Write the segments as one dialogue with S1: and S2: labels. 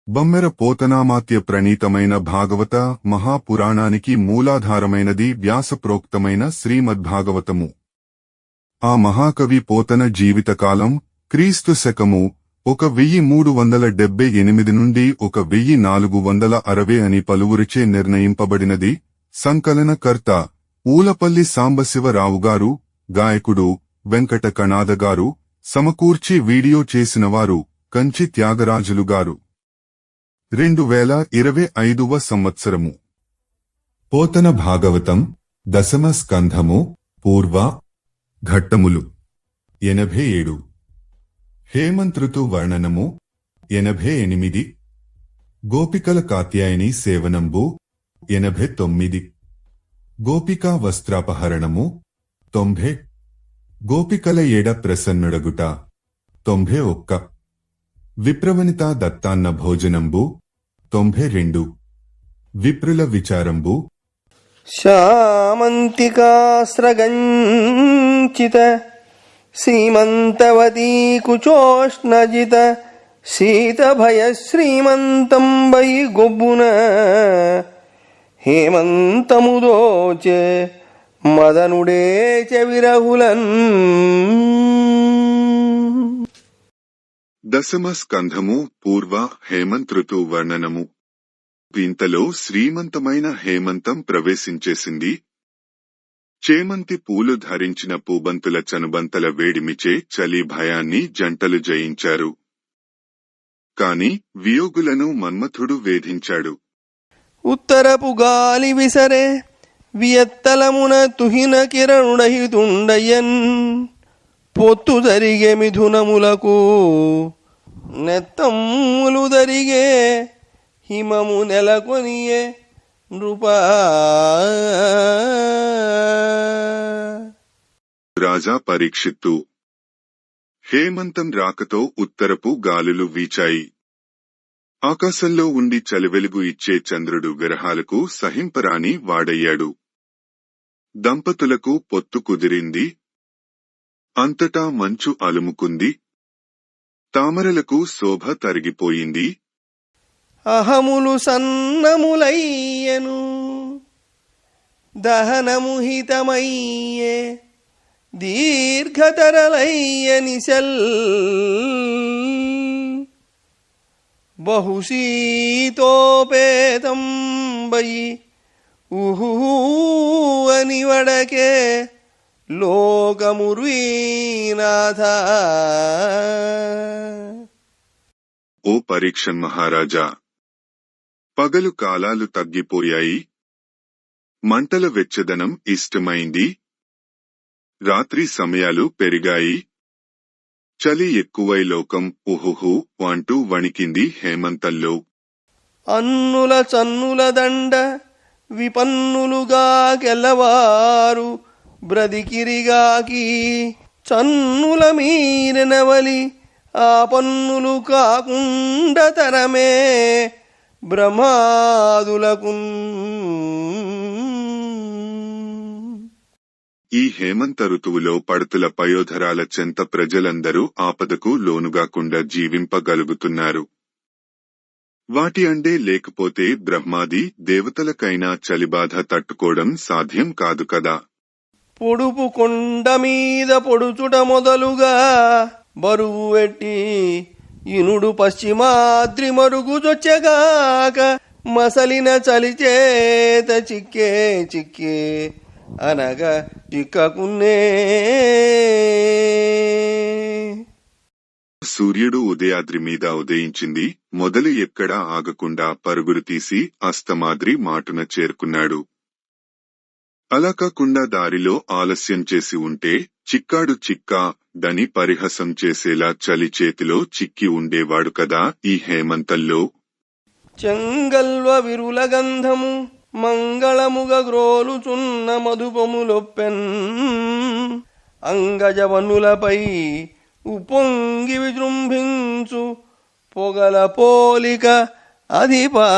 S1: బమ్మెర పోతనామాత్య ప్రణీతమైన భాగవత మహాపురాణానికి మూలాధారమైనది వ్యాసప్రోక్తమైన శ్రీమద్భాగవతము. ఆ మహాకవి పోతన జీవితకాలం క్రీస్తు శకము 1378 నుండి 1460 అని పలువురిచే నిర్ణయింపబడినది. సంకలనకర్త ఊలపల్లి సాంబశివరావుగారు, గాయకుడు వెంకట కణాదగారు, సమకూర్చి వీడియో చేసినవారు కంచి త్యాగరాజులుగారు. 2025వ సంవత్సరము. పోతన భాగవతం దశమ స్కంధము పూర్వ ఘట్టములు 87. హేమంతృతు వర్ణనము 88. గోపికల కాత్యాయని సేవనంబు 89. గోపికా వస్త్రాపహరణము 90. గోపికల ఏడ ప్రసన్నుడగుట 91. విప్రవనితా దత్తాన్న భోజనంబు 92. విప్రుల విచారంబు
S2: శామంతికాస్రగంచిత శ్రీమంతవతీ కుచోష్ణజిత శీతభయ శ్రీమంతంబై గొబ్బున హేమంతముదోచే మదనుడే చెవిరహులన్.
S1: దశమ స్కంధము పూర్వ హేమంతృతు వర్ణనము. ఇంతలో శ్రీమంతమైన హేమంతం ప్రవేశించేసింది. చేమంతి పూలు ధరించిన పూబంతుల చనుబంతల వేడిమిచే చలి భయాన్ని జంటలు జయించారు. కాని వియోగులను మన్మథుడు వేధించాడు.
S2: ఉత్తరపు గాలి విసరే వియత్తలమున తుహిన కిరణుడహితుండయన్ పొత్తు జరిగే మిథునములకు నెత్తములు దరిగే హిమము నెలకొనియే నృపా.
S1: రాజా పరీక్షిత్తు. హేమంతం రాకతో ఉత్తరపు గాలులు వీచాయి. ఆకాశంలో ఉండి చలివెలుగు ఇచ్చే చంద్రుడు విరహాలకు సహింపరాని వాడయ్యాడు. దంపతులకు పొత్తు కుదిరింది. అంతటా మంచు అలుముకుంది. తామరలకు శోభ తరిగిపోయింది.
S2: అహములు సన్నములయ్యను దహనముహితమయ్యే దీర్ఘతరలయ్యనిశల్ బహుశీతోపేతంబై ఉహూ అని వడకే లోకముర్వీనాథ.
S1: ఓ పరీక్షన్ మహారాజా, పగలు కాలాలు తగ్గిపోయాయి. మంటల వెచ్చదనం ఇష్టమైంది. రాత్రి సమయాలు పెరిగాయి. చలి ఎక్కువై లోకం ఉహుహు అంటూ వణికింది హేమంతంలో.
S2: అన్నుల చన్నుల దండ విపన్నులుగా గెల్లవారు బ్రదికిరిగాకి చన్నుల మీరెనవలి ఆ పన్నులు కాకుండా తరమే బ్రహ్మాదులకు.
S1: ఈ హేమంత ఋతువులో పడుతుల పయోధరాల చెంత ప్రజలందరూ ఆపదకు లోనుగాకుండా జీవింపగలుగుతున్నారు. వాటి అండే లేకపోతే బ్రహ్మాది దేవతలకైనా చలిబాధ తట్టుకోవడం సాధ్యం కాదు కదా.
S2: పొడుపు కొండ మీద పొడుచుట మొదలుగా బరువు ఎట్టి ఇనుడు పశ్చిమాద్రి మరుగుజొచ్చగాక మసలిన చలిచేత చిక్కే చిక్కే అనగా చిక్కకున్నే.
S1: సూర్యుడు ఉదయాద్రి మీద ఉదయించింది మొదలు ఎక్కడా ఆగకుండా పరుగులు తీసి అస్తమాద్రి మాటున చేరుకున్నాడు. అలా కాకుండా దారిలో ఆలస్యం చేసి ఉంటే చిక్కాడు చిక్కా దని పరిహసం చేసేలా చలి చేతిలో చిక్కి ఉండేవాడు కదా ఈ హేమంతంలో.
S2: చెంగల్వ విరుల గంధము మంగళముగ గ్రోలుచున్న మధుపములొప్పెన్ అంగజవనులపై ఉప్పొంగి విజృంభించు పొగల పోలిక అధిపా.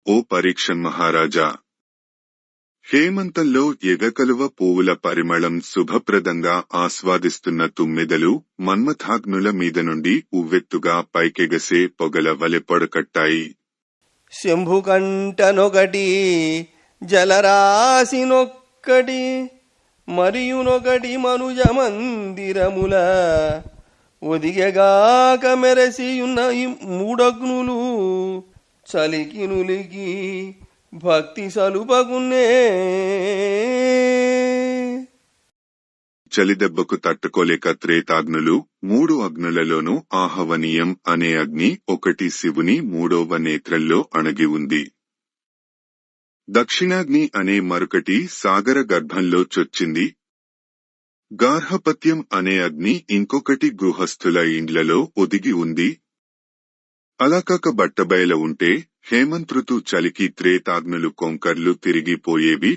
S1: ఓ పరీక్షన్ మహారాజా, హేమంతంలో ఎగకలువ పువ్వుల పరిమళం శుభప్రదంగా ఆస్వాదిస్తున్న తుమ్మెదలు మన్మథాగ్నుల మీద నుండి ఉవ్వెత్తుగా పైకెగసే పొగల వలె పొడకట్టాయి.
S2: శంభుకంఠనొకటి జలరాశినొక్కటి మరియునొకటి మనుజ మందిరముల ఒదిగగాక మెరసియున్న ఈ మూడగ్నులు చలికినులికి భక్తి సలుపకున్నే.
S1: చలిదెబ్బకు తట్టుకోలేక త్రేతాగ్నులు 3 అగ్నులలోనూ ఆహవనీయం అనే అగ్ని ఒకటి శివుని 3వ నేత్రంలో అణగి ఉంది. దక్షిణాగ్ని అనే మరొకటి సాగర గర్భంలో చొచ్చింది. గార్హపత్యం అనే అగ్ని ఇంకొకటి గృహస్థుల ఇండ్లలో ఒదిగి ఉంది. అలాకాక బట్టబయల ఉంటే హేమంతృతు చలికి త్రేతాగ్నులు కొంకర్లు తిరిగిపోయేవి.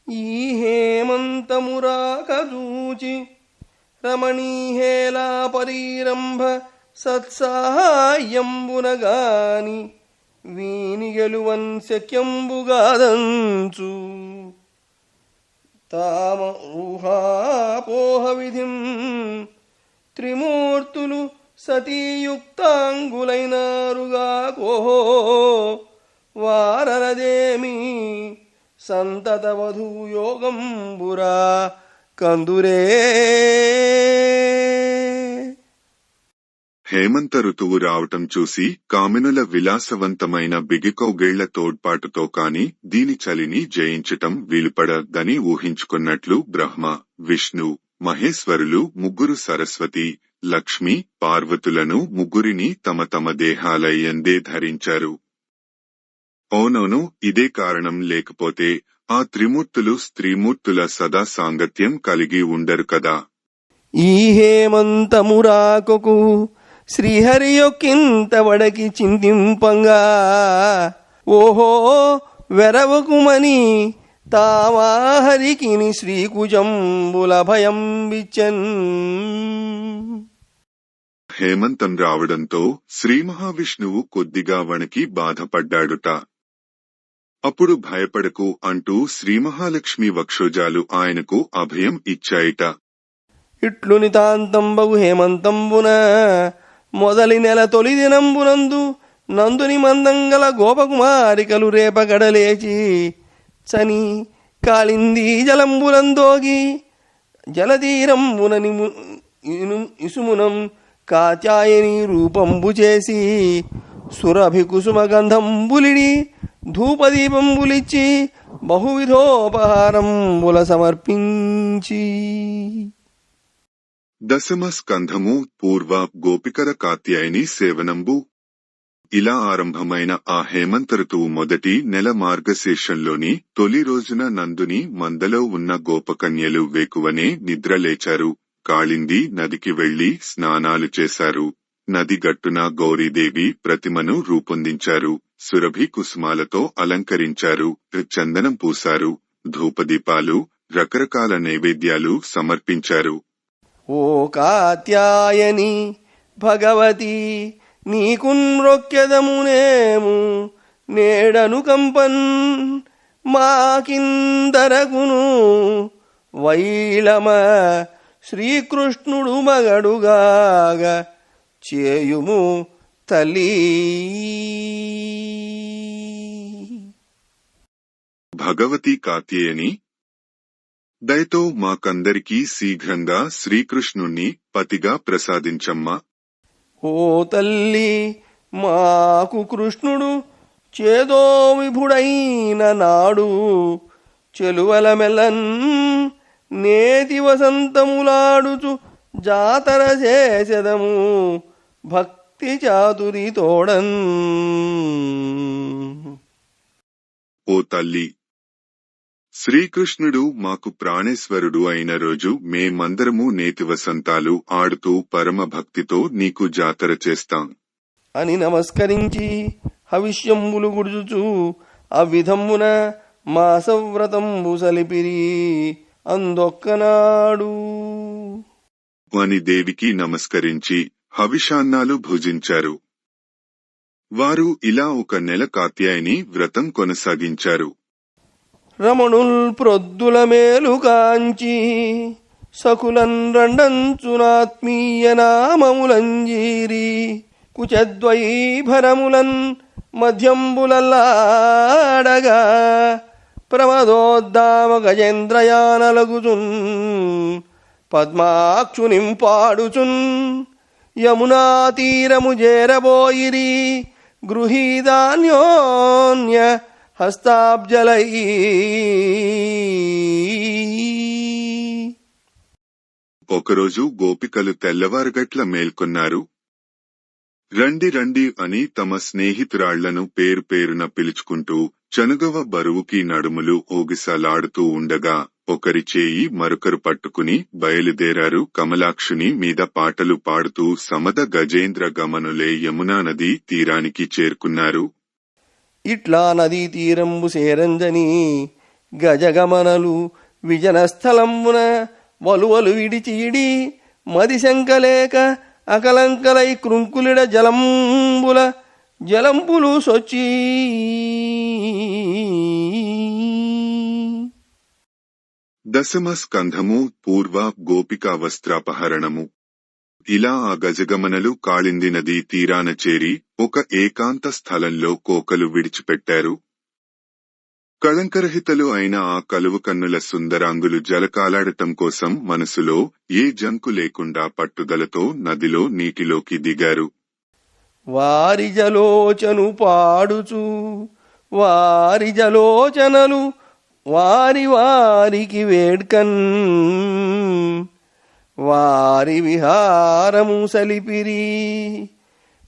S2: ఈ హేమంతమురాక చూచి రమణీహేలా పరీరంభ సత్సాయంబునగాని వీని గెలువన్ శక్యంబుగాదంచు తామ ఊహాపోహ విధిం త్రిమూర్తులు సతీయుక్తాంగులైనారుగాకోహో వారరదేమి సంతతవధూ యోగంబురా కందురే.
S1: హేమంత ఋతువు రావటం చూసి కామినుల విలాసవంతమైన బిగికౌగేళ్ల తోడ్పాటుతో కాని దీని చలిని జయించటం వీలుపడదని ఊహించుకున్నట్లు బ్రహ్మ, విష్ణు, మహేశ్వరులు ముగ్గురు సరస్వతి, లక్ష్మి, పార్వతులను ముగ్గురిని తమ తమ దేహాలయందే ధరించారు. అవునవును, ఇదే కారణం, లేకపోతే ఆ త్రిమూర్తులు స్త్రీమూర్తుల సదా సాంగత్యం కలిగి ఉండరు కదా.
S2: ఈ హేమంతమురాకొకు శ్రీహరి యొక్కింత వడకి చింతింపంగా ఓహో వెరవకుమని తామాహరికిని శ్రీకుజంబుల భయం విచ్చన్.
S1: హేమంతం రావడంతో శ్రీ మహావిష్ణువు కొద్దిగా వణకి బాధపడ్డాడుట. అప్పుడు భయపడకు అంటూ శ్రీమహాలక్ష్మి వక్షోజాలు ఆయనకు అభయం ఇచ్చాయిట.
S2: ఇట్లు నితాంతంబగు హేమంతంబున మొదలి నెల తొలి దినంబునందు నందుని మందంగల గోపకుమారికలు రేపగడలేచి చని కాళిందీ జలంబులందోగి జలతీరంబునని ఇసుమునం కాత్యాయని రూపంబు చేసి సురభి కుసుమ గంధంబులిడి ధూపదీపంబులిచ్చి బహువిధోపహారంబుల సమర్పించి.
S1: దశమ స్కంధము పూర్వ గోపికల కాత్యాయని సేవనంబు. ఇలా ఆరంభమైన ఆ హేమంత ఋతువు మొదటి నెల మార్గశీర్షంలోని తొలి రోజున నందుని మందలో ఉన్న గోపకన్యలు వేకువనే నిద్రలేచారు. కాళింది నదికి వెళ్లి స్నానాలు చేశారు. నది గట్టున గౌరీదేవి ప్రతిమను రూపొందించారు. సురభి కుసుమాలతో అలంకరించారు. చందనం పూశారు. ధూపదీపాలు, రకరకాల నైవేద్యాలు సమర్పించారు.
S2: ఓ కాత్యాయని భగవతి నీకున్మృక్యదమునేము నేడను కంపన్ మాకిందరకును వైళమ శ్రీకృష్ణుడు మగడుగాగ చేయుము తల్లి.
S1: భగవతి కాత్యాయని దయతో మాకందరికీ శీఘ్రంగా శ్రీకృష్ణుణ్ణి పతిగా ప్రసాదించమ్మా.
S2: ఓ తల్లి మాకు కృష్ణుడు చేదో విభుడైన నాడు చెలువల మెల్లన్ నేతి వసంతములాడుచు జాతర చేసెదము భక్తి చాతురి తోడన్.
S1: ఓ తల్లి, శ్రీకృష్ణుడు మాకు ప్రాణేశ్వరుడు అయిన రోజు మేమందరము నేతి వసంతాలు ఆడుతూ పరమ భక్తితో నీకు జాతర చేస్తాం
S2: అని నమస్కరించి హవిష్యంబులు గుడుచుచు అవిధంబున మాసవ్రతంబు సలిపిరి అందొక్కనాడు
S1: అని దేవికి నమస్కరించి హవిషాన్నాలు భుజించారు. వారు ఇలా ఒక నెల కాత్యాయని వ్రతం కొనసాగించారు.
S2: రమణుల్ ప్రొద్దుల మేలు కాంచి సకులన్ రెండంచునాత్మీయ నామములంజీరి కుచద్వైభరములన్ మధ్యంబులల్లాడగా ప్రమదోద్దామ గజేంద్రయానలగుచున్ పద్మాక్షునింపాడుచున్ యమునా తీరము చేరబోయిరి గృహీదాన్యోన్య హస్తాబ్జలై.
S1: ఒకరోజు గోపికలు తెల్లవారుగట్ల మేల్కొన్నారు. రండి రండి అని తమ స్నేహితురాళ్లను పేరు పేరున పిలుచుకుంటూ చనుగవ బరువుకి నడుములు ఓగిసలాడుతూ ఉండగా ఒకరి చేయి మరొకరు పట్టుకుని బయలుదేరారు. కమలాక్షుని మీద పాటలు పాడుతూ సమద గజేంద్ర గమనులే యమునా నదీ తీరానికి చేరుకున్నారు.
S2: ఇట్లా నదీ తీరంబు సేరంజని గజగమనలు విజనస్థలంబున వలువలు విడిచిడి మదిశంకలేక అకలంకలై కృంకులిడ జలంబులు సొచ్చి.
S1: దశమ స్కంధము పూర్వ గోపికా వస్త్రాపహరణము. ఇలా ఆ గజగమనలు కాళింది నదీ తీరాన చేరి ఒక ఏకాంత స్థలంలో కోకలు విడిచిపెట్టారు. కళంకరహితలు అయిన ఆ కలువు కన్నుల సుందరాంగులు జలకాలాడటం కోసం మనసులో ఏ జంకు లేకుండా పట్టుదలతో నదిలో నీటిలోకి దిగారు.
S2: వారి జలోచను పాడుచు వారి జలోచనలు వారి వారికి వేడ్కన్ వారి విహారము సలిపిరి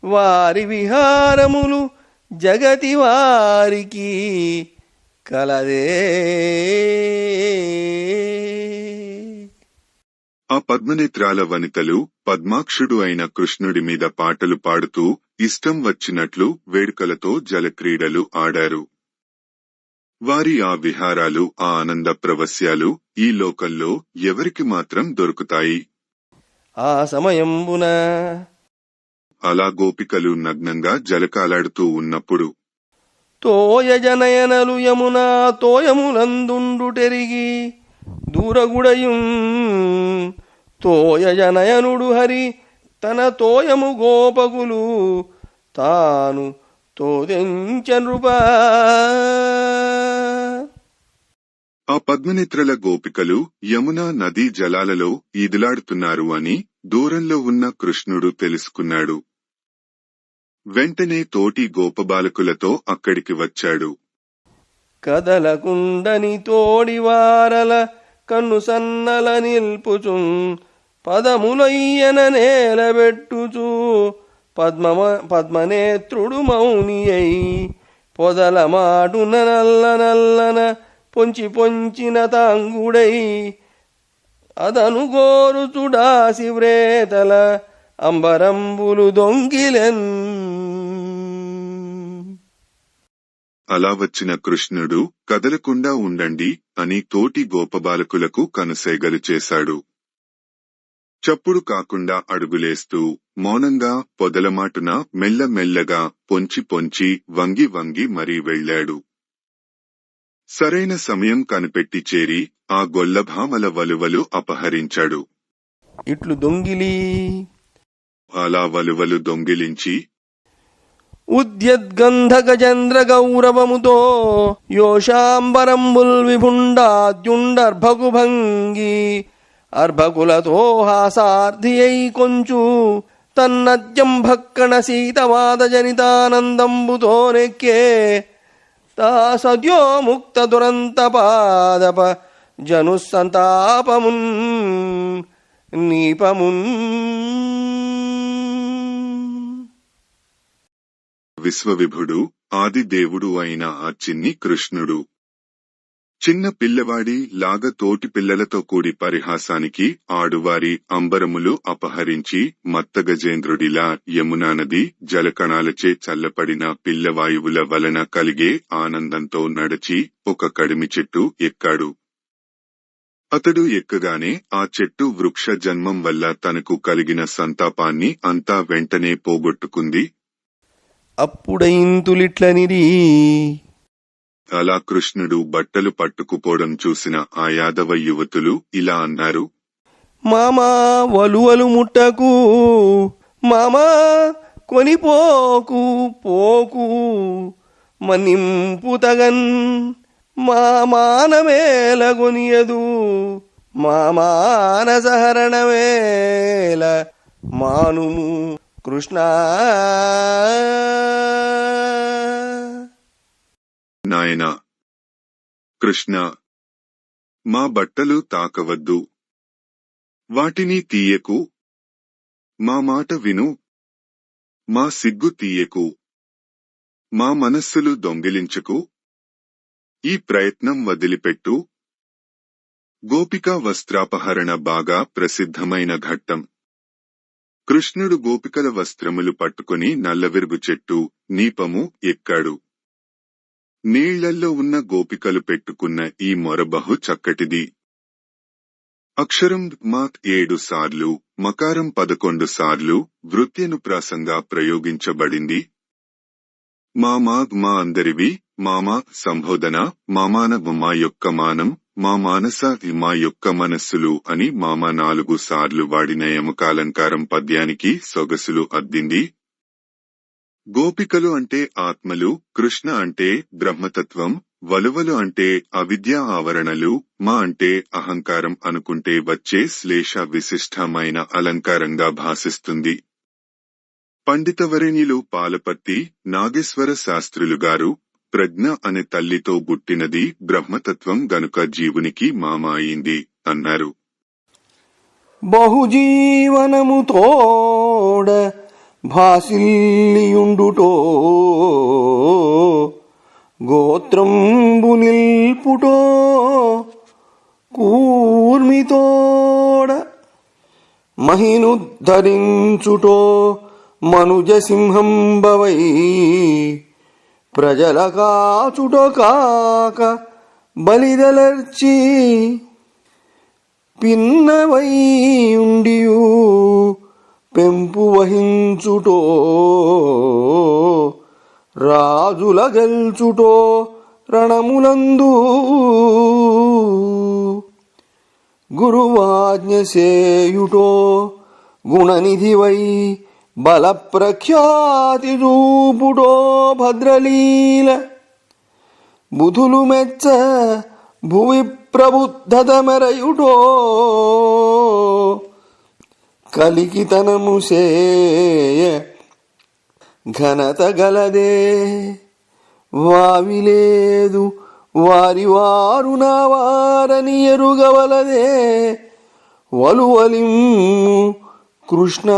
S2: వారి విహారములు జగతి వారికి కలదే.
S1: ఆ పద్మనేత్రాల వనితలు పద్మాక్షుడు అయిన కృష్ణుడి మీద పాటలు పాడుతూ ఇష్టం వచ్చినట్లు వేడుకలతో జలక్రీడలు ఆడారు. వారి ఆ విహారాలు, ఆ ఆనంద ప్రవస్యాలు ఈ లోకంలో ఎవరికి మాత్రం దొరుకుతాయి?
S2: ఆ సమయంబున
S1: అలా గోపికలు నగ్నంగా జలకాలాడుతూ ఉన్నప్పుడు
S2: తోయజనయనలు యమునా తోయములందుండుటెరిగి దూరగుడయుం తోయజనయనుడు హరి తన తోయము గోపకులు తాను తోదెంచనృపా.
S1: ఆ పద్మనేత్రల గోపికలు యమునా నదీ జలాలలో ఈదులాడుతున్నారు అని దూరంలో ఉన్న కృష్ణుడు తెలుసుకున్నాడు. వెంటనే తోటి గోపబాలకులతో అక్కడికి వచ్చాడు.
S2: కదలకుండని తోడివారల కన్ను సన్నల నిల్పుచున్ పదములయ్యన నేలబెట్టుచు పద్మనేత్రుడు మౌని అయి పొదల మాటున నల్ల నల్లన పొంచి పొంచిన తాంగుడై అదను గోరుచుడాసి వ్రేతల అంబరంబులు దొంగిలెన్.
S1: అలా వచ్చిన కృష్ణుడు కదలకుండా ఉండండి అని తోటి గోపబాలకులకు కనుసైగలు చేశాడు. చప్పుడు కాకుండా అడుగులేస్తూ మౌనంగా పొదలమాటున మెల్లమెల్లగా పొంచి పొంచి వంగి వంగి మరీ వెళ్లాడు. సరైన సమయం కనిపెట్టి చేరి ఆ గొల్లభామల వలువలు అపహరించాడు.
S2: ఇట్లు దొంగిలి
S1: అలా వలువలు దొంగిలించి
S2: ఉద్యద్గంధ గజేంద్ర గౌరవముతో యోషాంబరంబుల్ విభుండాద్యుండర్భకు భంగి అర్భకులతో హాసార్థియై కొంచు తన్నద్యం భక్కణ సీతవాద జనితానందంబుతో నెక్కే తా సద్యో ముక్త దురంత పాదప జను సంతాపమున్ నీపమున్.
S1: విశ్వవిభుడు ఆదిదేవుడు అయిన ఆ చిన్ని కృష్ణుడు చిన్న పిల్లవాడి లాగ తోటి పిల్లలతో కూడి పరిహాసానికి ఆడువారి అంబరములు అపహరించి మత్తగజేంద్రుడిలా యమునా నది జలకణాలచే చల్లపడిన పిల్లవాయువుల వలన కలిగే ఆనందంతో నడచి ఒక కడిమి చెట్టు ఎక్కాడు. అతడు ఎక్కగానే ఆ చెట్టు వృక్ష జన్మం వల్ల తనకు కలిగిన సంతాపాన్ని అంతా వెంటనే పోగొట్టుకుంది.
S2: అప్పుడైంతులిట్లనిరి
S1: అలా కృష్ణుడు బట్టలు పట్టుకుపోవడం చూసిన ఆ యాదవ యువతులు ఇలా అన్నారు.
S2: మామా వలువలు ముట్టకు, మామా కొనిపోకు పోకు, మన్నింపు తగన్ మా మానమేలగొనియదు, మా మానసహరణమేల మానుము కృష్ణ.
S1: నాయనా కృష్ణ, మా బట్టలు తాకవద్దు, వాటిని తీయకు, మా మాట విను, మా సిగ్గు తీయకు, మా మనస్సులు దొంగిలించకు, ఈ ప్రయత్నం వదిలిపెట్టు. గోపికా వస్త్రాపహరణ బాగా ప్రసిద్ధమైన ఘట్టం. కృష్ణుడు గోపికల వస్త్రములు పట్టుకుని నల్లవిరుగు చెట్టు నీపము ఎక్కాడు. నీళ్లల్లో ఉన్న గోపికలు పెట్టుకున్న ఈ మొర బహు చక్కటిది. అక్షరం మాత్ 7 సార్లు, మకారం 11 సార్లు వృత్యనుప్రాసంగా ప్రయోగించబడింది. మామాగ్ మా అందరివి, మామా సంబోధన, మామాన మా యొక్క మానం, మా మానస మా యొక్క మనస్సులు అని మామ 4 సార్లు వాడిన యమకాలంకారం పద్యానికి సొగసులు అద్దింది. గోపికలు అంటే ఆత్మలు, కృష్ణ అంటే బ్రహ్మతత్వం, వలువలు అంటే అవిద్యా ఆవరణలు, మా అంటే అహంకారం అనుకుంటే వచ్చే శ్లేష విశిష్టమైన అలంకారంగా భాసిస్తుంది. పండితవరేణ్యులు పాలపర్తి నాగేశ్వర శాస్త్రులు గారు ప్రజ్ఞ అనే తల్లితో పుట్టినది బ్రహ్మతత్వం గనుక జీవునికి మామ అయింది అన్నారు.
S2: బహుజీవనముతోడ భాసిల్లియుండుటో, గోత్రంబు నిల్పుటో కూర్మితోడ, మహినుద్ధరించుటో మనుజసింహంబవై, ప్రజల కాచుటో కాక బలిదలర్చి, పిన్నవై ఉండియు పెంపు వహించుటో, రాజుల గెల్చుటో రణములందు, గురువాజ్ఞ సేయుటో గుణనిధివై, బల ప్రఖ్యాతి చూపుటో భద్రలీల, బుధులు మెచ్చ భువి ప్రబుద్ధత మెరయుటో, కలికితనము సేయ ఘనత గలదే, వావిలేదు వారి వారు నా వారని ఎరుగవలదే, వలువలిమ్ము కృష్ణ.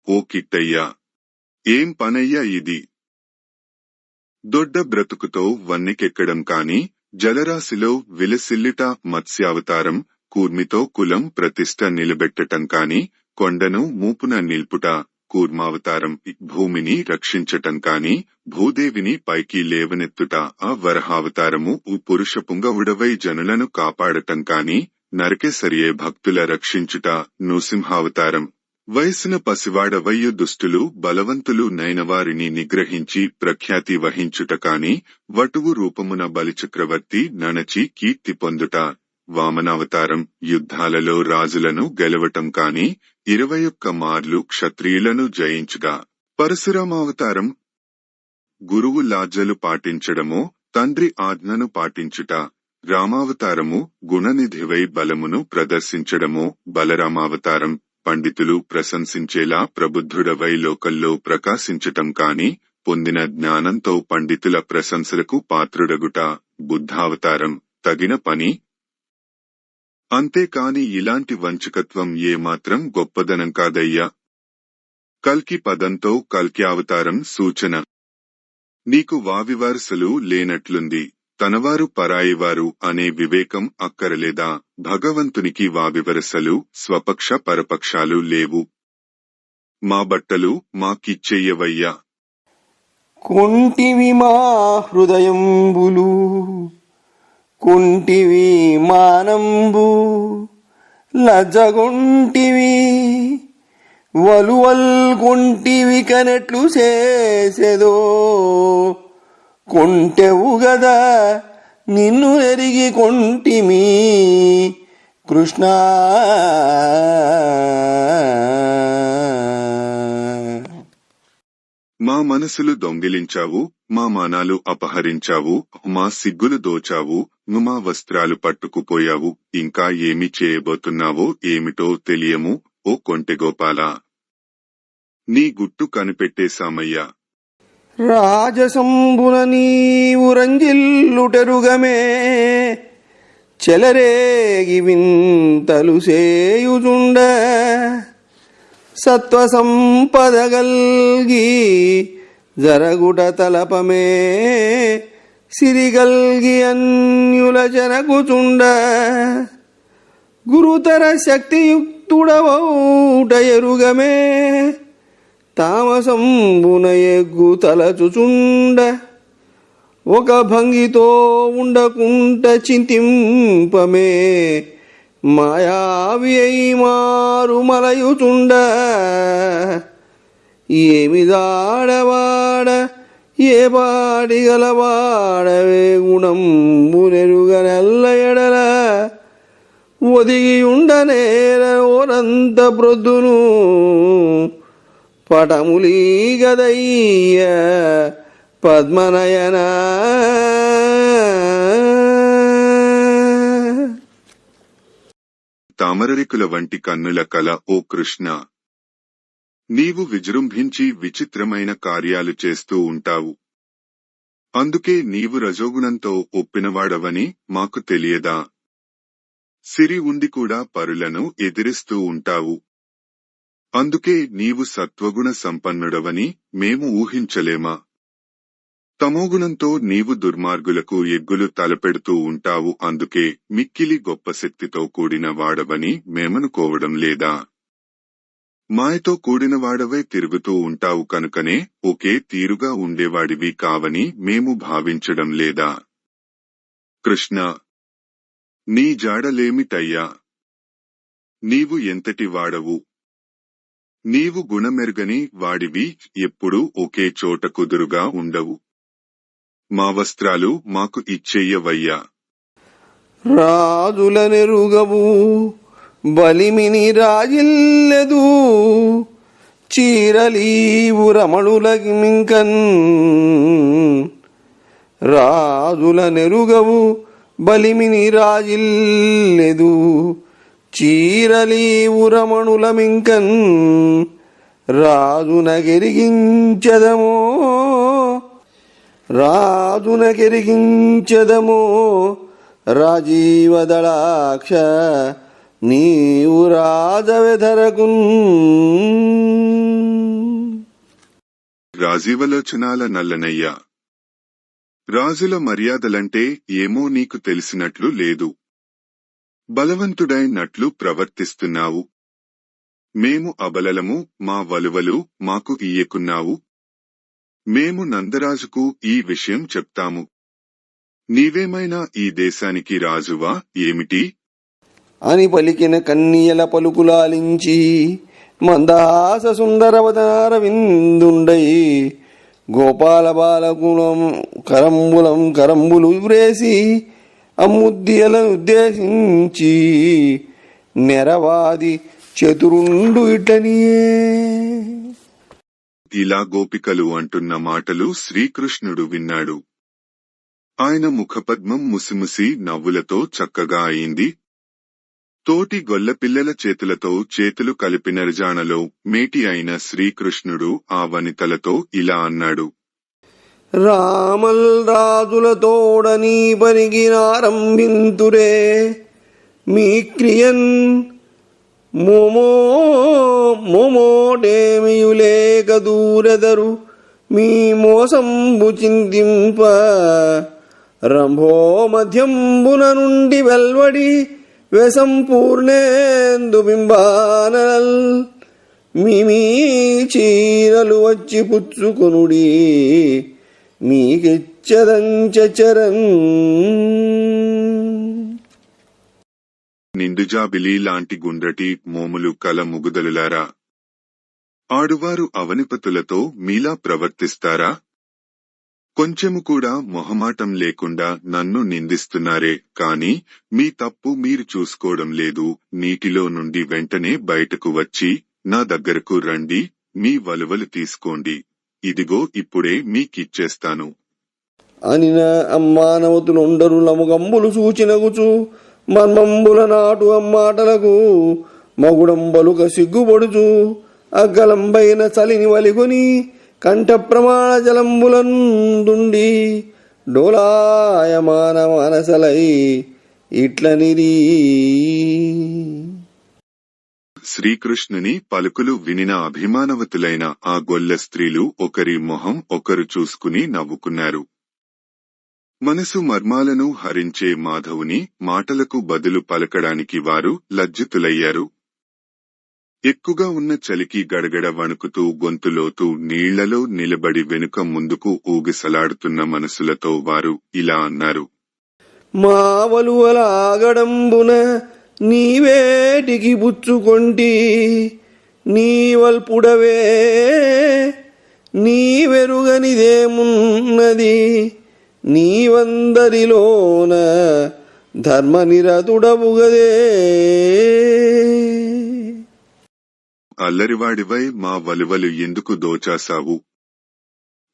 S1: ఓ కిట్టయ్యా, ఏం పనయ్యా ఇది? దొడ్డ బ్రతుకుతో వన్నెకెక్కడం కాని, జలరాశిలో విలసిల్లిట మత్స్యావతారం, కూర్మితో కులం ప్రతిష్ట నిలబెట్టటం కాని, కొండను మూపున నిల్పుట కూర్మావతారం, భూమిని రక్షించటం కాని, భూదేవిని పైకి లేవనెత్తుట ఆ వరహావతారము, పురుష పుంగవుడవై జనులను కాపాడటం కాని, నరకేసరియే భక్తుల రక్షించుట నృసింహావతారం, వయసున పసివాడవయ్యు దుష్టులు బలవంతులు నైనవారిని నిగ్రహించి ప్రఖ్యాతి వహించుట కాని, వటువు రూపమున బలిచక్రవర్తి నణచి కీర్తి పొందుట వామనావతారం, యుద్ధాలలో రాజులను గెలవటం కాని, 21 మార్లు క్షత్రియులను జయించుగా పరశురామావతారం, గురువు లాజ్జలు పాటించడమో తండ్రి ఆజ్ఞను పాటించుట రామావతారము, గుణనిధివై బలమును ప్రదర్శించడమో బలరామావతారం, పండితులు ప్రశంసించేలా ప్రబుద్ధుడవై లోకల్లో ప్రకాశించటం కాని, పొందిన జ్ఞానంతో పండితుల ప్రశంసలకు పాత్రుడగుట బుద్ధావతారం, తగిన పని. అంతేకాని ఇలాంటి వంచకత్వం ఏమాత్రం గొప్పదనం కాదయ్యా. కల్కి పదంతో కల్కి అవతారం సూచన. నీకు వావివారసులు లేనట్లుంది, తనవారు పరాయివారు అనే వివేకం అక్కరలేదా? భగవంతునికి వావివరసలు స్వపక్ష పరపక్షాలు లేవు. మా బట్టలు మాకిచ్చెయ్యవయ్యా.
S2: కుంటివి మా హృదయంబులు, కుంటివి మానంబు, లజ్జగొంటివి వలువల్ కొంటివి కనెట్లు చేసేదో కొంటెవు గదా నిన్ను ఎరిగి కొంటిమి కృష్ణ.
S1: మా మనసులు దొంగిలించావు, మా మానాలు అపహరించావు, మా సిగ్గులు దోచావు, మా వస్త్రాలు పట్టుకుపోయావు, ఇంకా ఏమి చేయబోతున్నావో ఏమిటో తెలియము ఓ కొంటెగోపాల. నీ గుట్టు కనిపెట్టేశామయ్యా.
S2: రాజసంబున నీవు రంజిల్లుటెరుగమే చెలరేగి వింతలు సేయుచుండ సత్వసంపదగల్గి జరగుట తలపమే సిరిగల్గి అన్యుల జనకుచుండ గురుతర శక్తియుక్తుడవౌట ఎరుగమే తామసంబున ఎగ్గు తలచుచుండ ఒక భంగితో ఉండకుంట చింతింపమే మాయావి అయి మారు మలయుచుండ ఏమి దాడవాడ ఏ పాడి గలవాడవే గుణంబునెరుగనెల్ల ఎడల ఒదిగియుండనేర ఓరంత ప్రొద్దును పటములీగదయ్య పద్మనయన.
S1: తామరరికుల వంటి కన్నుల కల ఓ కృష్ణ, నీవు విజృంభించి విచిత్రమైన కార్యాలు చేస్తూ ఉంటావు. అందుకే నీవు రజోగుణంతో ఒప్పినవాడవని మాకు తెలియదా? సిరి ఉండి కూడా పరులను ఎదిరిస్తూ ఉంటావు. అందుకే నీవు సత్వగుణ సంపన్నుడవని మేము ఊహించలేమా? తమోగుణంతో నీవు దుర్మార్గులకు ఎగ్గులు తలపెడుతూ ఉంటావు. అందుకే మిక్కిలి గొప్ప శక్తితో కూడిన వాడవని మేమనుకోవడం లేదా? మాయతో కూడిన వాడవై తిరుగుతూ ఉంటావు కనుకనే ఒకే తీరుగా ఉండేవాడివి కావని మేము భావించడం లేదా? కృష్ణ, నీ జాడలేమిటయ్యా? నీవు ఎంతటి వాడవు? నీవు గుణమెరుగని వాడివి, ఎప్పుడూ ఒకే చోట కుదురుగా ఉండవు. మా వస్త్రాలు మాకు ఇచ్చెయ్యవయ్యా.
S2: రాజులనెరుగవు బలిమిని రాజిల్లెదు చీరలీవు రమణులకింకన్. రాజులనెరుగవు బలిమిని రాజిల్లెదు చీరలీవు రమణులమింకన్. రాజునకెరిగించదమో రాజునకెరిగించదమో రాజీవదళాక్ష నీవు రాజవెధరకున్.
S1: రాజీవలోచనాల నల్లనయ్యా, రాజుల మర్యాదలంటే ఏమో నీకు తెలిసినట్లు లేదు. బలవంతుడైనట్లు ప్రవర్తిస్తున్నావు. మేము అబలలము, మా వలువలు మాకు ఇయ్యకున్నావు. మేము నందరాజుకు ఈ విషయం చెప్తాము. నీవేమైనా ఈ దేశానికి రాజువా ఏమిటి?
S2: అని పలికిన కన్యల పలుకులాలించి మందహాస సుందరవతార విందుండై గోపాల బాలకులం కరంబులు వ్రేసి అమ్ముద్దియలను ఉద్దేశించి నెరవాది చతురుండు ఇట్లనియే.
S1: ఇలా గోపికలు అంటున్న మాటలు శ్రీకృష్ణుడు విన్నాడు. ఆయన ముఖపద్మం ముసిముసి నవ్వులతో చక్కగా అయింది. తోటి గొల్లపిల్లల చేతులతో చేతులు కలిపిన రజానలో మేటి అయిన శ్రీకృష్ణుడు ఆ వనితలతో ఇలా అన్నాడు.
S2: రామల్ రాజులతోడనీ పనికినారంభింతురే మీ క్రియన్ మోమోటేమియులేక దూరెదరు మీ మోసంబు చింతింప. రంభో మధ్యంబున నుండి వెల్వడి వ్యసంపూర్ణేందు బింబానల్ మీ చీరలు వచ్చి పుచ్చుకొనుడి మీకిచ్చదంచరన్.
S1: నిండుజాబిలి లాంటి గుండ్రటి మోములు కల ముగుదలులారా, ఆడువారు అవనిపతులతో మీలా ప్రవర్తిస్తారా? కొంచెము కూడా మొహమాటం లేకుండా నన్ను నిందిస్తున్నారే కాని మీ తప్పు మీరు చూసుకోవడం లేదు. నీటిలో నుండి వెంటనే బయటకు వచ్చి నా దగ్గరకు రండి, మీ వలువలు తీసుకోండి, ఇదిగో ఇప్పుడే మీకిచ్చేస్తాను.
S2: అనిన అమ్మానవతులుండరు లముగంబులు సూచినగుచు మర్మంబుల నాటు అమ్మాటలకు మగుడంబలుక సిగ్గుపడుచు అగ్గలంబైన చలిని వలిగొని కంఠ ప్రమాణ జలంబులందుండి డోలాయమాన మానసలై ఇట్లనిరీ.
S1: శ్రీకృష్ణుని పలుకులు వినిన అభిమానవతులైన ఆ గొల్ల స్త్రీలు ఒకరి మొహం ఒకరు చూసుకుని నవ్వుకున్నారు. మనసు మర్మాలను హరించే మాధవుని మాటలకు బదులు పలకడానికి వారు లజ్జితులయ్యారు. ఎక్కువగా ఉన్న చలికి గడగడ వణుకుతూ గొంతులోతూ నీళ్లలో నిలబడి వెనుక ముందుకు ఊగిసలాడుతున్న మనసులతో వారు ఇలా అన్నారు.
S2: మావలువలాగడంబున నీవేటికి బుచ్చుకొంటి నీవల్పుడవే నీవెరుగనిదేమున్నది నీవందరిలోన ధర్మనిరతుడవుగదే.
S1: అల్లరివాడివై మా వలువలు ఎందుకు దోచాసావు?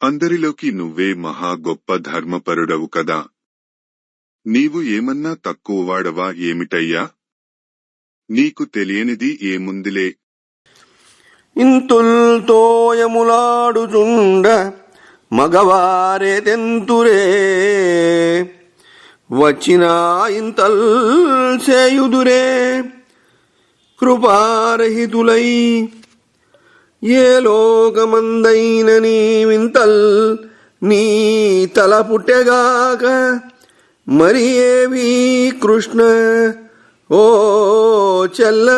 S1: అందరిలోకి నువ్వే మహా గొప్ప ధర్మపరుడవు కదా. నీవు ఏమన్నా తక్కువవాడవా ఏమిటయ్యా? నీకు తెలియనిది ఏముందిలే.
S2: ఇంతుల్తోయములాడుచుండ మగవారే తెంతురే వచ్చినా ఇంతల్ సేయుదురే కృపారహితులై ఏ లోకమందైన నీ వింతల్ నీ తల పుట్టెగాక మరి ఏవి కృష్ణ ఓ చెల్ల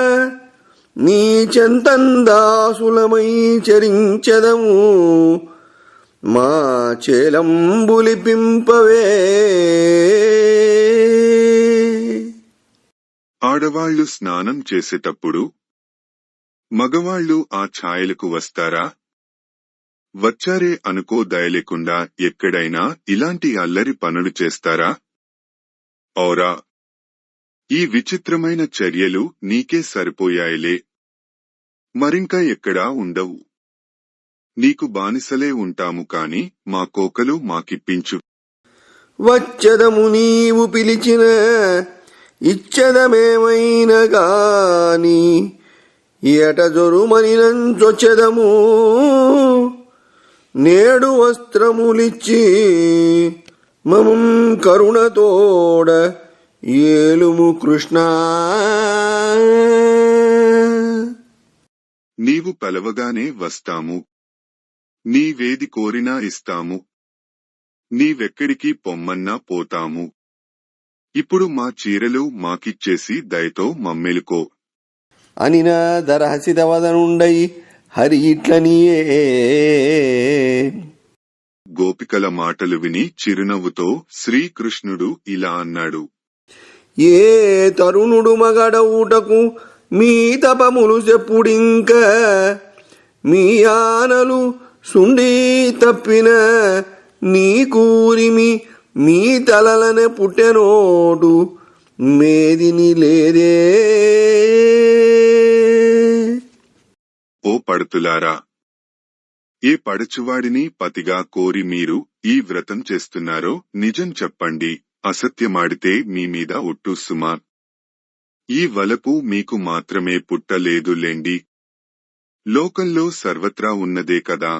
S2: నీ చెంతందాసులమై చరించెదము మా చేలంబులిపింపవే.
S1: ఆడవాళ్లు స్నానం చేసేటప్పుడు మగవాళ్లు ఆ ఛాయలకు వస్తారా? వచ్చారే అనుకో దయలేకుండా ఎక్కడైనా ఇలాంటి అల్లరి పనులు చేస్తారా? ఔరా, ఈ విచిత్రమైన చర్యలు నీకే సరిపోయాయిలే, మరింకా ఎక్కడా ఉండవు. నీకు బానిసలే ఉంటాము కాని మా కోకలు మాకిప్పించు.
S2: వచ్చదము నీవు పిలిచిన ఇచ్చదమేమైన గాని ఎట జొరుమని నంచొచ్చెదము నేడు వస్త్రములిచ్చి మమం కరుణతోడ ఏలుము కృష్ణ.
S1: నీవు పలవగానే వస్తాము, నీవేది కోరినా ఇస్తాము, నీవెక్కడికి పొమ్మన్నా పోతాము. ఇప్పుడు మా చీరలు మాకిచ్చేసి దయతో మమ్మెలుకో
S2: అనిన దరహసితవదనుండై హరి ఇట్లనియే.
S1: గోపికల మాటలు విని చిరునవ్వుతో శ్రీకృష్ణుడు ఇలా అన్నాడు.
S2: ఏ తరుణుడు మగడవుటకు మీ తపములు చెప్పుడింక మీ ఆనలు సుండి తప్పిన నీ కూరిమి మీ తలలనే పుట్టెనోటు మేదిని లేదే.
S1: ఓ పడుతులారా, ఏ పడుచువాడిని పతిగా కోరి మీరు ఈ వ్రతం చేస్తున్నారో నిజం చెప్పండి, అసత్యమాడితే మీ మీద ఒట్టు సుమా. ఈ వలపు మీకు మాత్రమే పుట్టలేదులేండి, లోకంలో సర్వత్రా ఉన్నదే కదా.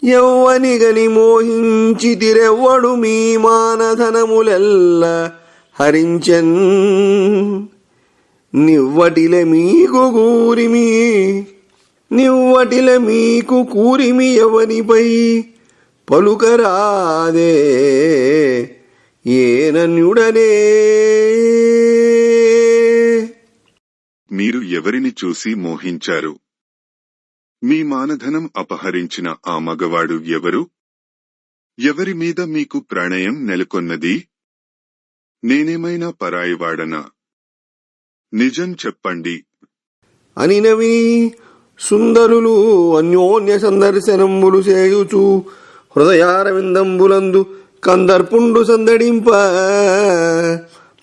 S2: యవ్వనిగని మోహించి తిరెవ్వడు మీ మానధనములెల్ల హరించెన్ నివ్వటిలే మీకు కూరిమి ఎవనిపై పలుకరాదే ఏనన్యుడనే.
S1: మీరు ఎవరిని చూసి మోహించారు? మీ మానధనం అపహరించిన ఆ మగవాడు ఎవరు? ఎవరి మీద మీకు ప్రణయం నెలకొన్నది? నేనేమైనా పరాయివాడనా? నిజం చెప్పండి.
S2: అనినవి సుందరులు అన్యోన్య సందర్శనంబులు చేయుచు హృదయారవిందంబులందు కందర్పుండు సందడింప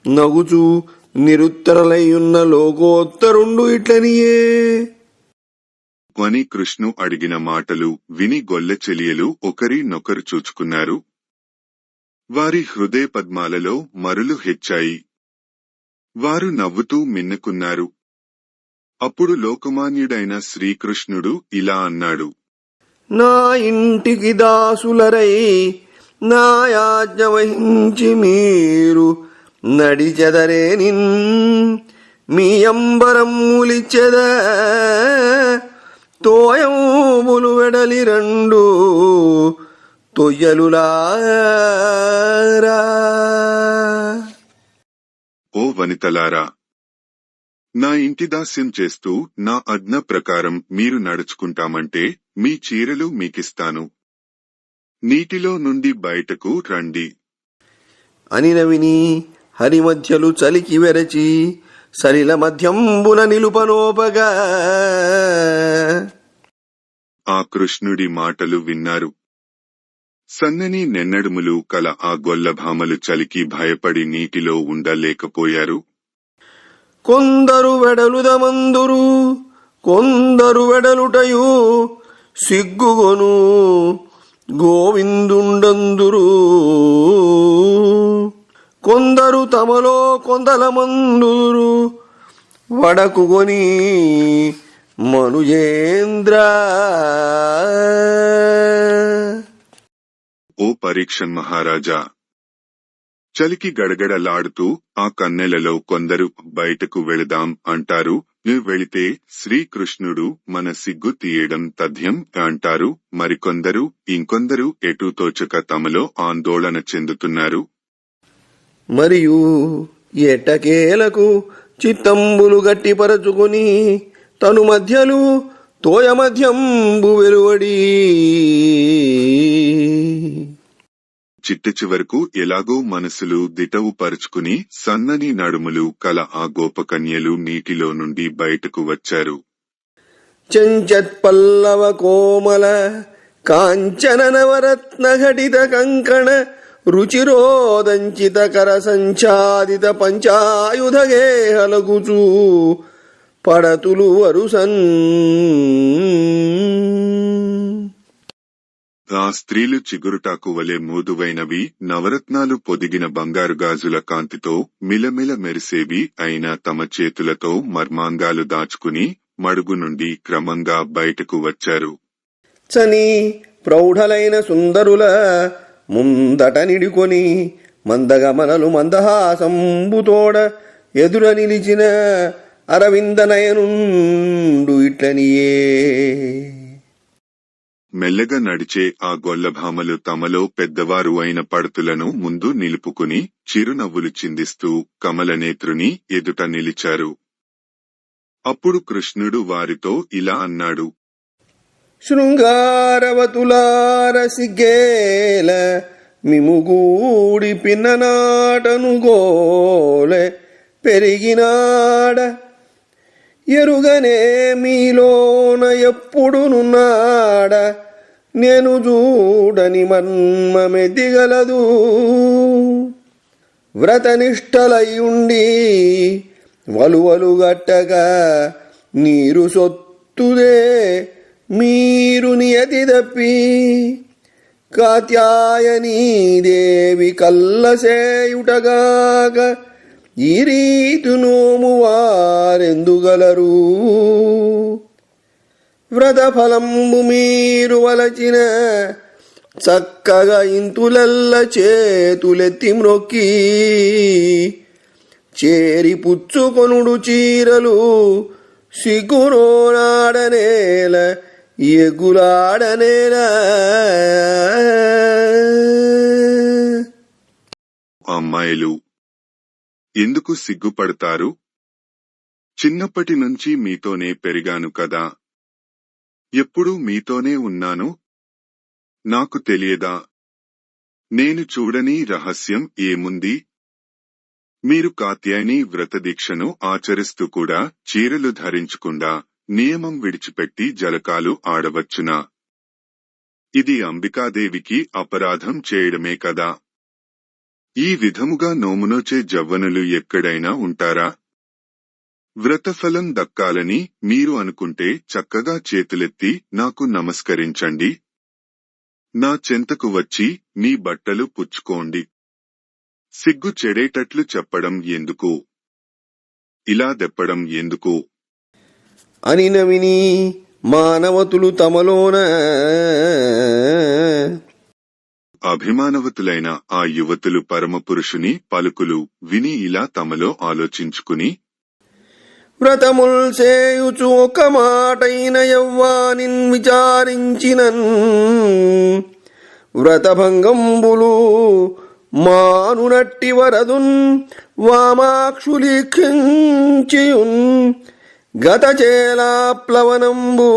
S2: నగుచు నిరుత్తరలయ్యున్న లోకోత్తరుండు ఇట్లనియే.
S1: అని కృష్ణు అడిగిన మాటలు విని గొల్లె చెలియలు ఒకరినొకరు చూచుకున్నారు. వారి హృదయ పద్మాలలో మరులు హెచ్చాయి. వారు నవ్వుతూ మిన్నకున్నారు. అప్పుడు లోకమాన్యుడైన శ్రీకృష్ణుడు ఇలా అన్నాడు.
S2: నా ఇంటికి దాసులరై నా యాజ్ఞ వహించి మీరు నడిచెదరేనిన్ మీ అంబరమ్ములిచ్చెద తోయములు వెడలి రెండు తొయ్యలులారా.
S1: ఓ వనితలారా, నా ఇంటి దాస్యం చేస్తూ నా ఆజ్ఞ ప్రకారం మీరు నడుచుకుంటామంటే మీ చీరలు మీకిస్తాను. నీటిలో నుండి బయటకు రండి
S2: అనిన విని హరిమధ్యలు చలికి వెరచి సలిల మధ్యంబున నిలుపనోపగా.
S1: ఆ కృష్ణుడి మాటలు విన్నారు. సన్నని నెన్నడుములు కల ఆ గొల్లభామలు చలికి భయపడి నీటిలో ఉండలేకపోయారు.
S2: కొందరు వెడలుదమందురు కొందరు వెడలుటయు సిగ్గుగొను గోవిందుండందురు. కొందరు తమలో కొందలమందురు వడకుగొని మనుజేంద్ర.
S1: ఓ పరీక్షన్ మహారాజా, చలికి గడగడలాడుతూ ఆ కన్నెలలో కొందరు బయటకు వెళదాం అంటారు. వెళితే శ్రీకృష్ణుడు మన సిగ్గు తీయడం తథ్యం అంటారు. మరికొందరు ఇంకొందరు ఎటూ తోచక తమలో ఆందోళన చెందుతున్నారు.
S2: మరియు ఎట్టకేలకు చిత్తంబులు గట్టిపరచుకుని తను మధ్యలు తోయ మధ్యంబు వెలువడి
S1: చిట్ట చివరకు ఎలాగో మనసులు దిటవు పరుచుకుని సన్నని నడుములు కల ఆ గోపకన్యలు నీటిలో నుండి బయటకు వచ్చారు.
S2: చెంచత్పల్లవ కోమల కాంచన నవరత్న ఘటిత కంకణ రుచిరోదంచిత కర సంచాదిత పంచాయుధ గేహలగుచూ పడతులు వరుసన్.
S1: ఆ స్త్రీలు చిగురుటాకు వలె మృదువైనవి, నవరత్నాలు పొదిగిన బంగారు గాజుల కాంతితో మిలమిల మెరిసేవి అయిన తమ చేతులతో మర్మాంగాలు దాచుకుని మడుగు నుండి క్రమంగా బయటకు వచ్చారు.
S2: చని ప్రౌఢలైన సుందరుల ముందట నిడుకొని మందగమనలు మందహాసంబుతోడ ఎదుర నిలిచిన అరవిందనయనుండు ఇట్లనియే.
S1: మెల్లగా నడిచే ఆ గొల్లభామలు తమలో పెద్దవారు అయిన పడుతులను ముందు నిలుపుకుని చిరునవ్వులు చిందిస్తూ కమలనేత్రుని ఎదుట నిలిచారు. అప్పుడు కృష్ణుడు వారితో ఇలా అన్నాడు.
S2: శృంగారవతులార సిగ్గేల మిముగూడి పిన్ననాటనుగోలె పెరిగినాడ ఎరుగనే మీలోన ఎప్పుడునున్నాడ నేను చూడని మర్మమెదిగలదు. వ్రతనిష్టలయుండి వలువలు గట్టగా నీరు సొత్తుదే మీరు నియతి తప్పి కాత్యాయనీ దేవి కల్లసేయుటగాక ఈ రీతు నోము వారెందుగలరు. వ్రతఫలంబు మీరు వలచిన చక్కగా ఇంతులల్ల చేతులెత్తి మ్రొక్కి చేరి పుచ్చుకొనుడు చీరలు సిగ్గునోనాడనేల ఎగులాడనేలా.
S1: అమ్మాయిలు ఎందుకు సిగ్గుపడతారు? చిన్నప్పటి నుంచి మీతోనే పెరిగాను కదా, ఎప్పుడూ మీతోనే ఉన్నాను. నాకు తెలియదా? నేను చూడని రహస్యం ఏముంది? మీరు కాత్యాయని వ్రతదీక్షను ఆచరిస్తూ కూడా చీరలు ధరించకుండా నియమం విడిచిపెట్టి జలకాలు ఆడవచ్చునా? ఇది అంబికాదేవికి అపరాధం చేయడమే కదా. ఈ విధముగా నోమునోచే జవ్వనులు ఎక్కడైనా ఉంటారా? వ్రతఫలం దక్కాలని మీరు అనుకుంటే చక్కగా చేతులెత్తి నాకు నమస్కరించండి. నా చెంతకు వచ్చి మీ బట్టలు పుచ్చుకోండి. సిగ్గు చెడేటట్లు చెప్పడం ఎందుకు? ఇలా దెప్పడం ఎందుకు?
S2: అని నవిని మానవతులు తమలోన
S1: అభిమానవతులైన ఆ యువతులు పరమపురుషుని పలుకులు విని ఇలా తమలో ఆలోచించుకుని,
S2: వ్రతముల్ సేయుచు ఒక మాటైన యవ్వానిన్ విచారించినన్ వ్రతభంగంబులు మానునట్టి వరదున్ వామాక్షులీక్షించియున్ గతచేలా ప్లవనంబు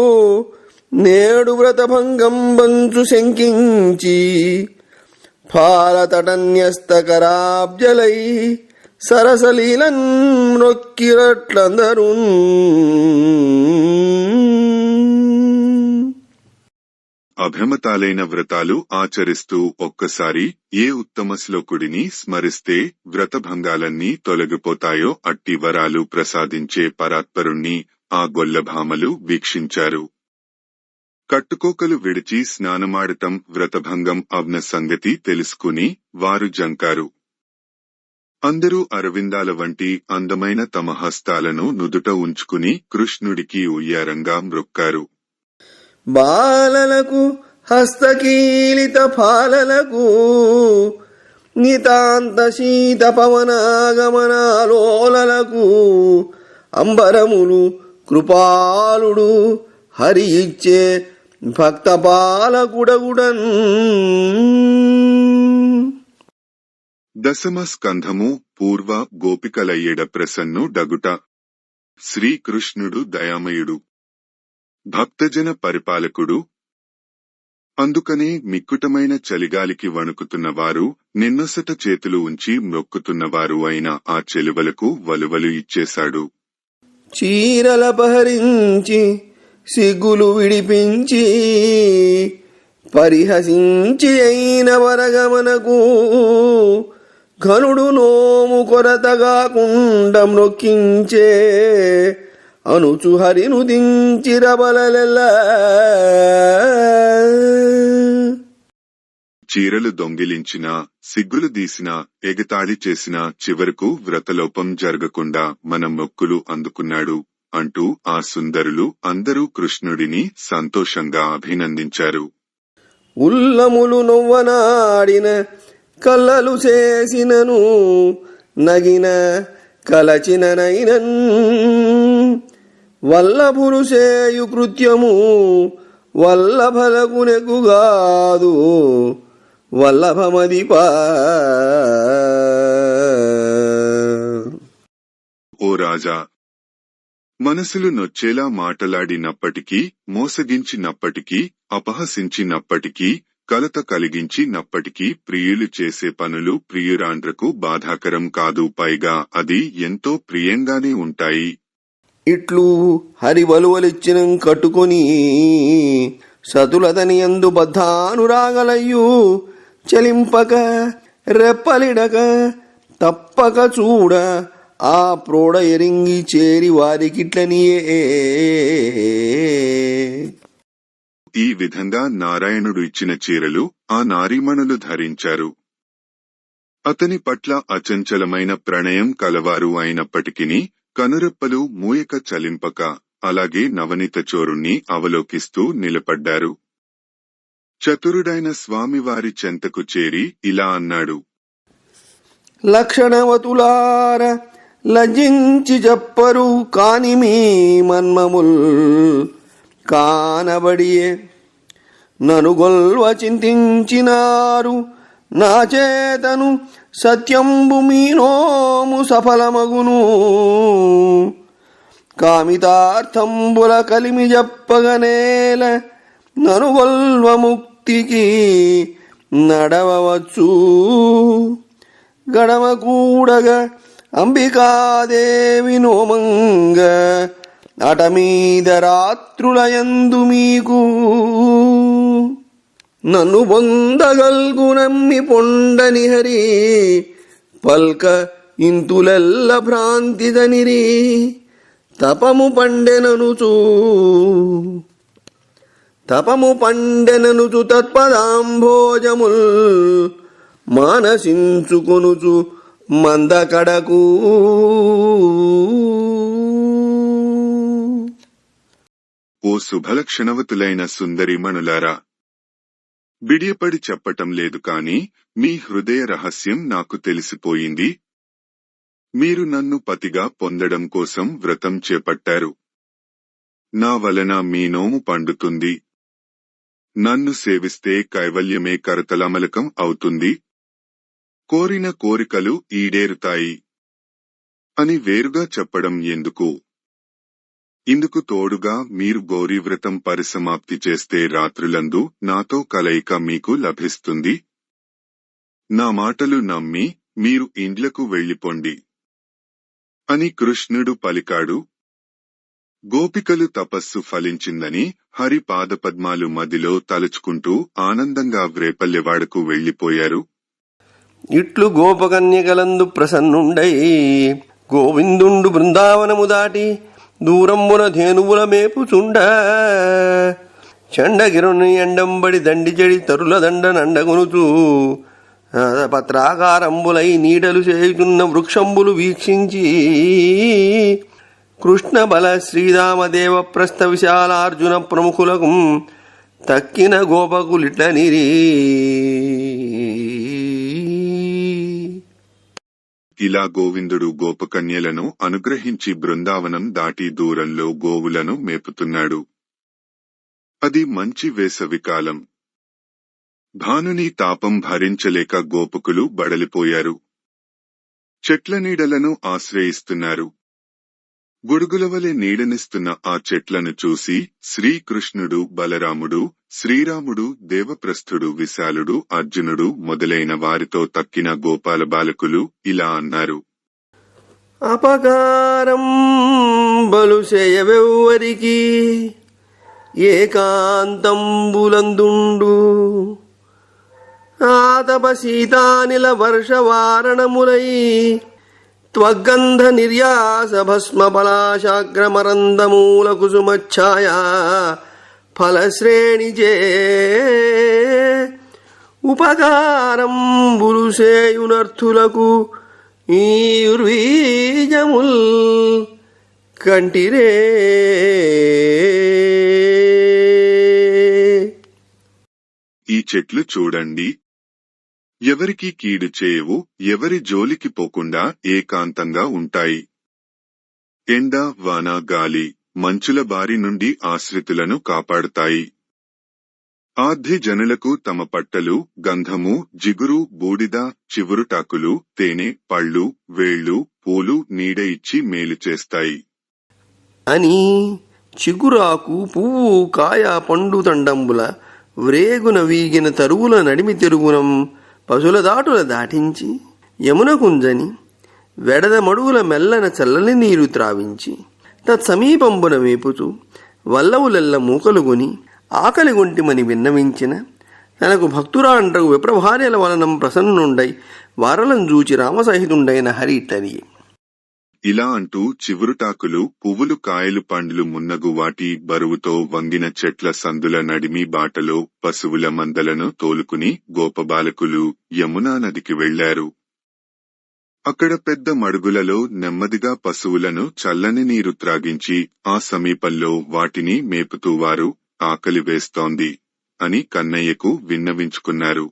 S2: నేడు వ్రతభంగంబంచు శంకించి ఫాలతటన్యస్తకరాబ్జలై సరసలీలన్ నొక్కిరట్లందరున్.
S1: అభిమతాలైన వ్రతాలు ఆచరిస్తూ ఒక్కసారి ఏ ఉత్తమ శ్లోకుడిని స్మరిస్తే వ్రతభంగాలన్నీ తొలగిపోతాయో అట్టి వరాలు ప్రసాదించే పరాత్పరుణ్ణి ఆ గొల్లభామలు వీక్షించారు. కట్టుకోకలు విడిచి స్నానమాడటం వ్రతభంగం అవ్న సంగతి తెలుసుకుని వారు జంకారు. అందరూ అరవిందాల వంటి అందమైన తమ హస్తాలను నుదుట ఉంచుకుని కృష్ణుడికి ఉయ్యారంగా మ్రొక్కారు.
S2: బాలలకు హస్తకీలిత ఫాలలకు నితాంత శీత పవనాగమనాలోలలకు అంబరములు కృపాలుడు హరి ఇచ్చే భక్త పాలకుడగుడన్.
S1: దశమ స్కంధము పూర్వ గోపికలయ్యడ ప్రసన్ను డగుట. శ్రీకృష్ణుడు దయామయుడు, భక్తజన పరిపాలకుడు. అందుకనే మిక్కుటమైన చలిగాలికి వణుకుతున్నవారు, నిన్నొసట చేతులు ఉంచి మ్రొక్కుతున్నవారు అయిన ఆ చెలువలకు వలువలు ఇచ్చేశాడు.
S2: చీరలపహరించి సిగ్గులు విడిపించి పరిహసించి అయిన వరగమనకు ఘనుడు నోము కొరతగాకుండ మ్రొక్కించే అనుచు హరిను దించిరబలెల్ల.
S1: చీరలు దొంగిలించినా, సిగ్గులు దీసినా, ఎగతాళి చేసినా చివరకు వ్రతలోపం జరగకుండా మన మొక్కులు అందుకున్నాడు అంటూ ఆ సుందరులు అందరూ కృష్ణుడిని సంతోషంగా అభినందించారు.
S2: ఉల్లములు నొవ్వనాడిన కల్లలు చేసినను నగిన కలచిననైనన్ వల్లభులు చేయు కృత్యము వల్లభలకునెగుగాదు వల్లభమదిపా.
S1: ఓ రాజా, మనసులు నొచ్చేలా మాటలాడినప్పటికీ, మోసగించినప్పటికీ, అపహసించినప్పటికీ, కలత కలిగించినప్పటికీ ప్రియులు చేసే పనులు ప్రియురాండ్రకు బాధాకరం కాదు, పైగా అది ఎంతో ప్రియంగానే ఉంటాయి.
S2: ఇట్లు హరివలువలిచ్చిన కట్టుకొని సతులతని యందు బద్ధానురాగలయ్యు చలింపక రెప్పలిడక తప్పక చూడ ఆ ప్రోడ ఎరింగి చేరి వారికిట్లనియే.
S1: ఈ విధంగా నారాయణుడు ఇచ్చిన చీరలు ఆ నారీమణులు ధరించారు. అతని పట్ల అచంచలమైన ప్రణయం కలవారు అయినప్పటికిని కనురెప్పలు మూయక చలింపక అలాగే నవనీత చోరుణ్ణి అవలోకిస్తూ నిలబడ్డారు. చతురుడైన స్వామివారి చెంతకు చేరి ఇలా అన్నాడు.
S2: లక్షణవతులార లజ్జించి చెప్పరు కాని మీ మన్మముల్ కానబడియే నను గొల్వ చింతించినారు నా చేతను సత్యంబు మీ నోము సఫలమగును కామితార్థంబుల కలిమి చెప్పగనేల నను గొల్వ ముక్తికి నడవవచ్చు గడమ కూడగా అంబికాదేవి నోమంగ అటమీద రాత్రులయందు మీకు నన్ను పొందగల్గు నమ్మి పొండని హరి పల్క ఇంతులెల్ల భ్రాంతిదనిరి తపము పండెననుచు తత్పదాంభోజముల్ మానసించుకొనుచు మందకడకు.
S1: ఓ శుభలక్షణవతులైన సుందరీమణులారా, బిడియపడి చెప్పటం లేదు కాని మీ హృదయ రహస్యం నాకు తెలిసిపోయింది. మీరు నన్ను పతిగా పొందడం కోసం వ్రతం చేపట్టారు. నా వలన మీ నోము పండుతుంది. నన్ను సేవిస్తే కైవల్యమే కరతలమలకం అవుతుంది. కోరిన కోరికలు ఈడేరుతాయి అని వేరుగా చెప్పడం ఎందుకు? ఇందుకు తోడుగా మీరు గౌరీవ్రతం పరిసమాప్తి చేస్తే రాత్రులందు నాతో కలయిక మీకు లభిస్తుంది. నా మాటలు నమ్మి మీరు ఇండ్లకు వెళ్ళిపోండి అని కృష్ణుడు పలికాడు. గోపికలు తపస్సు ఫలించిందని హరి పాదపద్మాలు మదిలో తలుచుకుంటూ ఆనందంగా వ్రేపల్లెవాడకు వెళ్లిపోయారు.
S2: ఇట్లు గోపకన్యకలందు ప్రసన్నుండై గోవిందుండు బృందావనము దాటి దూరంబున ధేనువుల మేపుచుండ చండగిరుని ఎండంబడి దండి చెడి తరుల దండ నండగొనుచు పత్రాకారంబులై నీడలు చేయుచున్న వృక్షంబులు వీక్షించి కృష్ణ బల శ్రీరామదేవ ప్రస్థ విశాలార్జున ప్రముఖులకు తక్కిన గోపకులిట్లనిరి.
S1: ఇలా గోవిందుడు గోపకన్యలను అనుగ్రహించి బృందావనం దాటి దూరంలో గోవులను మేపుతున్నాడు. అది మంచి వేసవికాలం. భానుని తాపం భరించలేక గోపకులు బడలిపోయారు. చెట్ల నీడలను ఆశ్రయిస్తున్నారు. గొడుగులవలె నీడనిస్తున్న ఆ చెట్లను చూసి శ్రీకృష్ణుడు, బలరాముడు, శ్రీరాముడు, దేవప్రస్థుడు, విశాలుడు, అర్జునుడు మొదలైన వారితో తక్కిన గోపాల బాలకులు ఇలా అన్నారు.
S2: అపకారం బలు చేయవెవ్వరికి ఏకాంతంబులందుండు ఆతప సీతానిల వర్షవారణములై త్వగ్గంధ నిర్యాస భస్మ పలాశాగ్రమరందమూల కుసుమఛాయా ఫలశ్రేణిచే ఉపకారంబులు సేయునర్థులకు ఈ ఉర్వీజముల్ కంటిరే.
S1: ఈ చెట్లు చూడండి, ఎవరికి కీడు చేయవు, ఎవరి జోలికి పోకుండా ఏకాంతంగా ఉంటాయి. ఎండ, వాన, గాలి, మంచుల బారి నుండి ఆశ్రితులను కాపాడుతాయి. ఆద్య జనులకు తమ పట్టలు, గంధము, జిగురు, బూడిద, చివురుటాకులు, తేనె, పళ్ళు, వేళ్లు, పూలు నీడ ఇచ్చి మేలు చేస్తాయి
S2: అని చిగురాకు, పువ్వు, కాయ, పండు తండంబుల వ్రేగున వీగిన తరువుల నడిమి తిరుగునం పశుల దాటుల దాటించి యమున కుంజని వెడద మడుగుల మెల్లన చల్లని నీరు త్రావించి తత్సమీపంబున వేపుచు వల్లవులెల్ల మూకలుగొని ఆకలి గొంటిమని విన్నవించిన తనకు భక్తురాండ్రగు విప్రభార్యల వలనం ప్రసన్నుండై వారలం జూచి రామసహితుండైన హరి ఇట్లని.
S1: ఇలా అంటూ చివురుటాకులు, పువ్వులు, కాయలు, పండ్లు మున్నగు వాటి బరువుతో వంగిన చెట్ల సందుల నడిమి బాటలో పశువుల మందలను తోలుకుని గోపబాలకులు యమునా నదికి వెళ్లారు. అక్కడ పెద్ద మడుగులలో నెమ్మదిగా పశువులను చల్లని నీరు త్రాగించి ఆ సమీపంలో వాటిని మేపుతూ వారు ఆకలి వేస్తోంది అని కన్నయ్యకు విన్నవించుకున్నారు.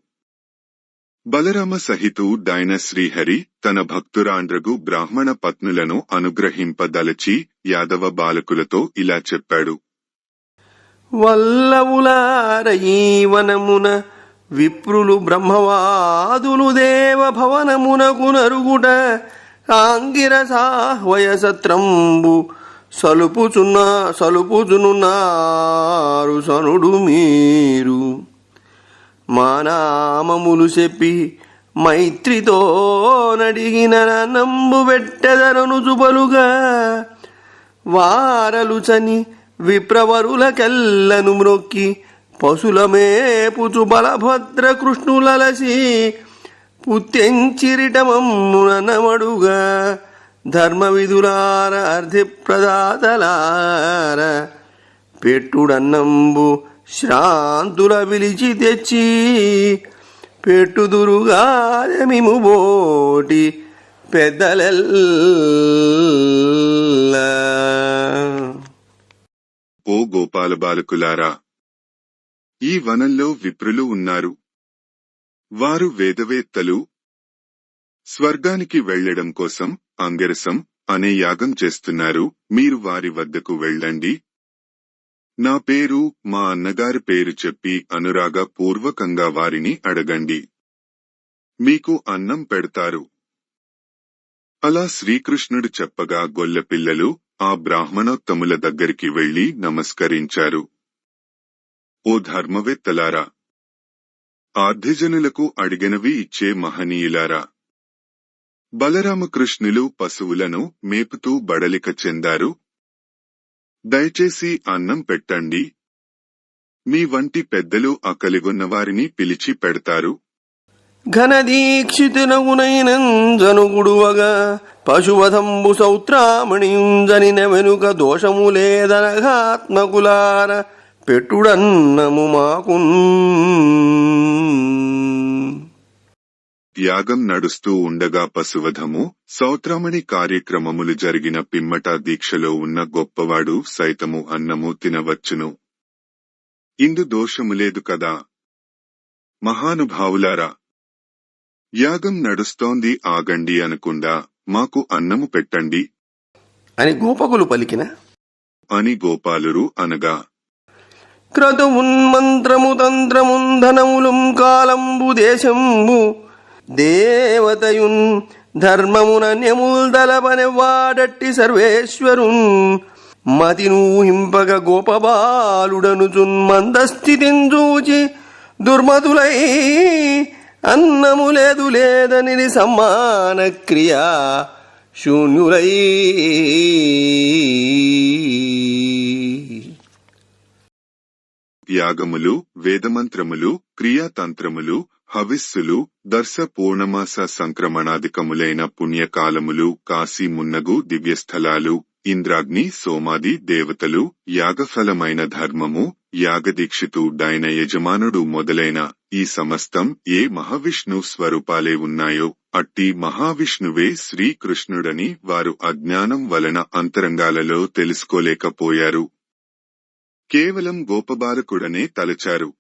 S1: బలరామ సహితు డైన శ్రీహరి తన భక్తురాండ్రగు బ్రాహ్మణ పత్నులను అనుగ్రహింపదలచి యాదవ బాలకులతో ఇలా చెప్పాడు.
S2: వల్లవులారయీవనమున విప్రులు బ్రహ్మవాదులు దేవ భవనమునకు నరుగుట ఆంగిరసాహ్వయ సత్రంబు సలుపుచునున్నారు సనుడు మీరు. మా నామములు చెప్పి మైత్రితో నడిగిన నంబు పెట్టెదరను చుబలుగా వారలుచని విప్రవరులకెల్లను మ్రొక్కి పశుల మేపుచు బలభద్ర కృష్ణులలసి పుత్తెంచిరిటమమ్మున నమడుగా ధర్మ విధులార అర్ధిప్రదాతలార పెట్టుడన్నంబు శ్రాంతుల పిలిచి తెచ్చి పెట్టుదురుగాదమిము బోటి పెద్దలెల్లా.
S1: ఓ గోపాల బాలకులారా, ఈ వనంలో విప్రులు ఉన్నారు. వారు వేదవేత్తలు. స్వర్గానికి వెళ్లడం కోసం అంగరసం అనే యాగం చేస్తున్నారు. మీరు వారి వద్దకు వెళ్ళండి. నా పేరు, మా అన్నగారి పేరు చెప్పి అనురాగ పూర్వకంగా వారిని అడగండి. మీకు అన్నం పెడతారు. అలా శ్రీకృష్ణుడు చెప్పగా గొల్లపిల్లలు ఆ బ్రాహ్మణోత్తముల దగ్గరికి వెళ్లి నమస్కరించారు. ఓ ధర్మవేత్తలారా, ఆర్ధిజనులకు అడిగినవి ఇచ్చే మహనీయులారా, బలరామకృష్ణులు పశువులను మేపుతూ బడలిక చెందారు. దయచేసి అన్నం పెట్టండి. మీ వంటి పెద్దలు ఆకలిగొన్నవారిని పిలిచి పెడతారు.
S2: ఘనదీక్షితునగునైనంజనుగుడువగా పశువధంబు సౌత్రామణియుంజనిన వెనుక దోషము లేదనఘాత్మకులార పెట్టుడన్నము మాకున్.
S1: యాగం నడుస్తూ ఉండగా పశువధము, సౌత్రమణి కార్యక్రమములు జరిగిన పిమ్మట దీక్షలో ఉన్న గొప్పవాడు సైతము అన్నము తినవచ్చును. ఇందు దోషములేదు కదా. మహానుభావులారా, యాగం నడుస్తోంది, ఆగండి అనకుండా మాకు అన్నము పెట్టండి
S2: అని గోపకులు పలికిన
S1: అని గోపాలురు అనగా,
S2: క్రతుమున్మంత్రము తంత్రమున్ ధనములుం కాలంబు దేశంబు దేవతయున్ ధర్మమునన్యముల్దలపనెవ్వాడట్టి సర్వేశ్వరున్ మతినూహింపగ గోపబాలుడనుచున్ మందస్థితిన్ చూచి దుర్మతులై అన్నము లేదు లేదని సమ్మాన క్రియా శూన్యులై.
S1: యాగములు, వేదమంత్రములు, క్రియాతంత్రములు, హవిస్సులు, దర్శ పూర్ణమాస సంక్రమణాధికములైన పుణ్యకాలములు, కాశీ మున్నగు దివ్యస్థలాలు, ఇంద్రాగ్ని సోమాది దేవతలు, యాగఫలమైన ధర్మము, యాగదీక్షితు డైన యజమానుడు మొదలైన ఈ సమస్తం ఏ మహావిష్ణు స్వరూపాలే ఉన్నాయో అట్టి మహావిష్ణువే శ్రీకృష్ణుడని వారు అజ్ఞానం వలన అంతరంగాలలో తెలుసుకోలేకపోయారు. కేవలం గోపబాలకుడనే తలచారు.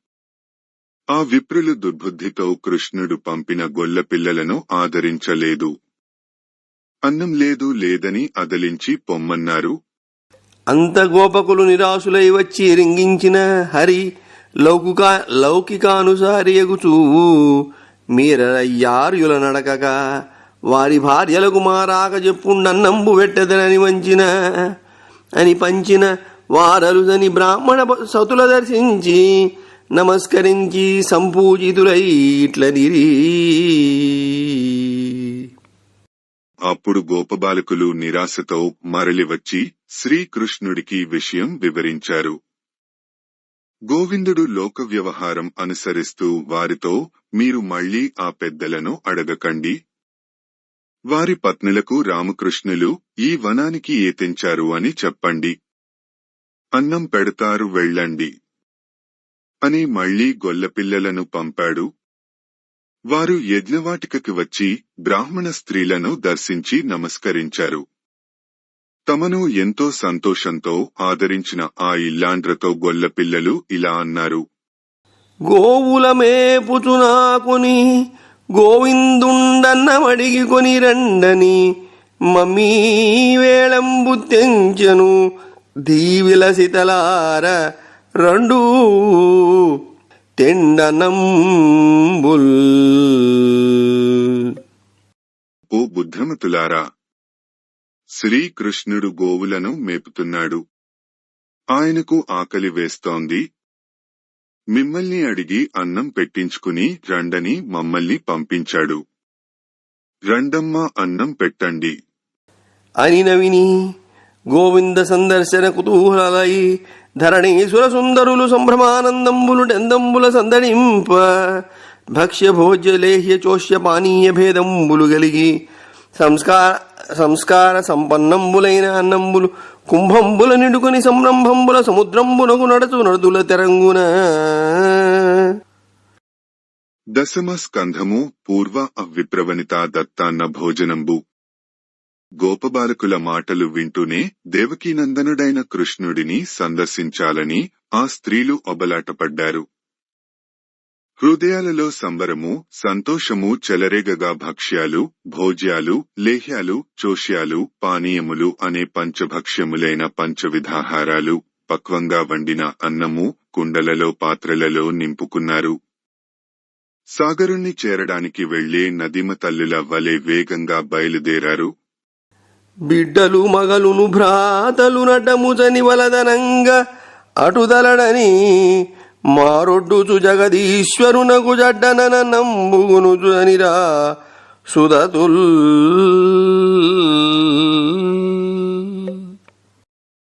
S1: ఆ విప్రులు దుర్బుద్ధితో కృష్ణుడు పంపిన గొల్ల పిల్లలను ఆదరించలేదు. అన్నం లేదు లేదని అదలించి పొమ్మన్నారు.
S2: అంత గోపకులు నిరాశులై వచ్చి రింగించిన హరి లౌకికానుసారియగుచూ మీరయ్యార్యుల నడకగా వారి భార్యలకు మారాక చెప్పుండన్నంబు పెట్టదనని వంచిన అని పంచిన వారలుదని బ్రాహ్మణ సతుల దర్శించి నమస్కరించి సంపూజితులై ఇట్లనిరి.
S1: అప్పుడు గోపబాలకులు నిరాశతో మరలి వచ్చి శ్రీకృష్ణుడికి విషయం వివరించారు. గోవిందుడు లోక వ్యవహారం అనుసరిస్తూ వారితో, మీరు మళ్లీ ఆ పెద్దలను అడగకండి. వారి పత్నులకు రామకృష్ణులు ఈ వనానికి ఏతెంచారు అని చెప్పండి. అన్నం పెడతారు, వెళ్ళండి అని మళ్లీ గొల్లపిల్లలను పంపాడు. వారు యజ్ఞవాటికకి వచ్చి బ్రాహ్మణ స్త్రీలను దర్శించి నమస్కరించారు. తమను ఎంతో సంతోషంతో ఆదరించిన ఆ ఇల్లాండ్రతో గొల్లపిల్లలు ఇలా అన్నారు.
S2: గోవుల మేపుచునాకుని గోవిందుండన్నమడిగి కొని రండని మమ్మీ వేళంబు తెంచెను దీవిలసితలార రెండు తెండనంబుల్.
S1: ఓ బుద్ధమతులారా, శ్రీకృష్ణుడు గోవులను మేపుతున్నాడు. ఆయనకు ఆకలి వేస్తోంది. మిమ్మల్ని అడిగి అన్నం పెట్టించుకుని రండని మమ్మల్ని పంపించాడు. రండమ్మా, అన్నం పెట్టండి
S2: అని నవిని గోవింద సందర్శన కుతూహలై ధరణీసుర సుందరులు సంభ్రమానందంబులు టెందంబుల సందడింప భక్ష్య భోజ్య లేహ్య చోష్య పానీయ భేదంబులు గలిగి సంస్కార సంపన్నంబులైన అన్నంబులు కుంభంబుల నిడుకొని సంరంభంబుల సముద్రంబునకు నడుచు నడుదుల తెరంగున.
S1: దశమ స్కంధము పూర్వ అవిప్రవనిత దత్తాన్న భోజనంబు. గోపబాలకుల మాటలు వింటూనే దేవకీనందనుడైన కృష్ణుడిని సందర్శించాలని ఆ స్త్రీలు ఒబలాటపడ్డారు. హృదయాలలో సంబరము సంతోషము చెలరేగగా భక్ష్యాలు భోజ్యాలు లేహ్యాలు చోష్యాలు పానీయములు అనే పంచభక్ష్యములైన పంచవిధాహారాలు పక్వంగా వండిన అన్నము కుండలలో పాత్రలలో నింపుకున్నారు. సాగరుణ్ణి చేరడానికి వెళ్లే నదిమ తల్లుల వలె వేగంగా బయలుదేరారు.
S2: బిడ్డలు మగలును భ్రాతలు నటముచని వలదనంగా అటుదలడని మారొడ్డుచు జగదీశ్వరునకు జడ్డనన నంబుగునుచునిరా సుదతుల్.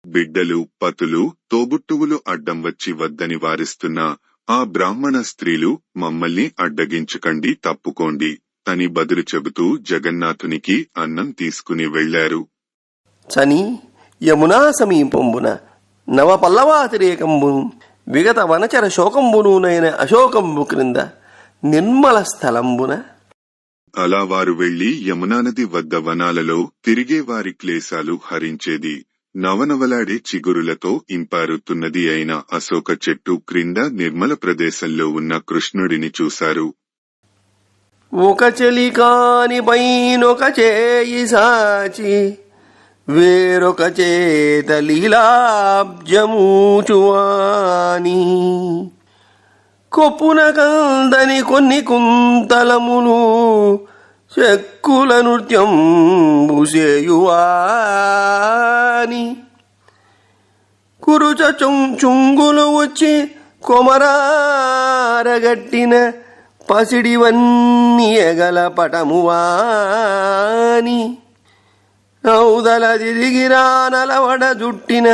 S1: బిడ్డలు పతులు తోబుట్టువులు అడ్డం వచ్చి వద్దని వారిస్తున్న ఆ బ్రాహ్మణ స్త్రీలు మమ్మల్ని అడ్డగించకండి తప్పుకోండి అని బదులు చెబుతూ జగన్నాథునికి అన్నం తీసుకుని వెళ్లారు.
S2: చని యమునా సమీపంబున నవ పల్లవాతిరేకంబును విగత వనచర శోకంబునూనైన అశోకంబు క్రింద నిర్మల స్థలంబున.
S1: అలా వారు వెళ్లి యమునానది వద్ద వనాలలో తిరిగే వారి క్లేశాలు హరించేది నవనవలాడే చిగురులతో ఇంపారుతున్నది అయిన అశోక చెట్టు క్రింద నిర్మల ప్రదేశంలో ఉన్న కృష్ణుడిని చూశారు.
S2: ఒక చెలి కాని పైనొక చేయి సాచి వేరొక చేత లీలాబ్జమూచువాని కొప్పున కందని కొన్ని కుంతలములు చెక్కుల నృత్యం బుసేయువాని కురుచ చుంగులు వచ్చి కొమరారగట్టిన పసిడివన్నీ ఎగల పటమువాని ఔదల తిరిగిరా నలవడ జుట్టిన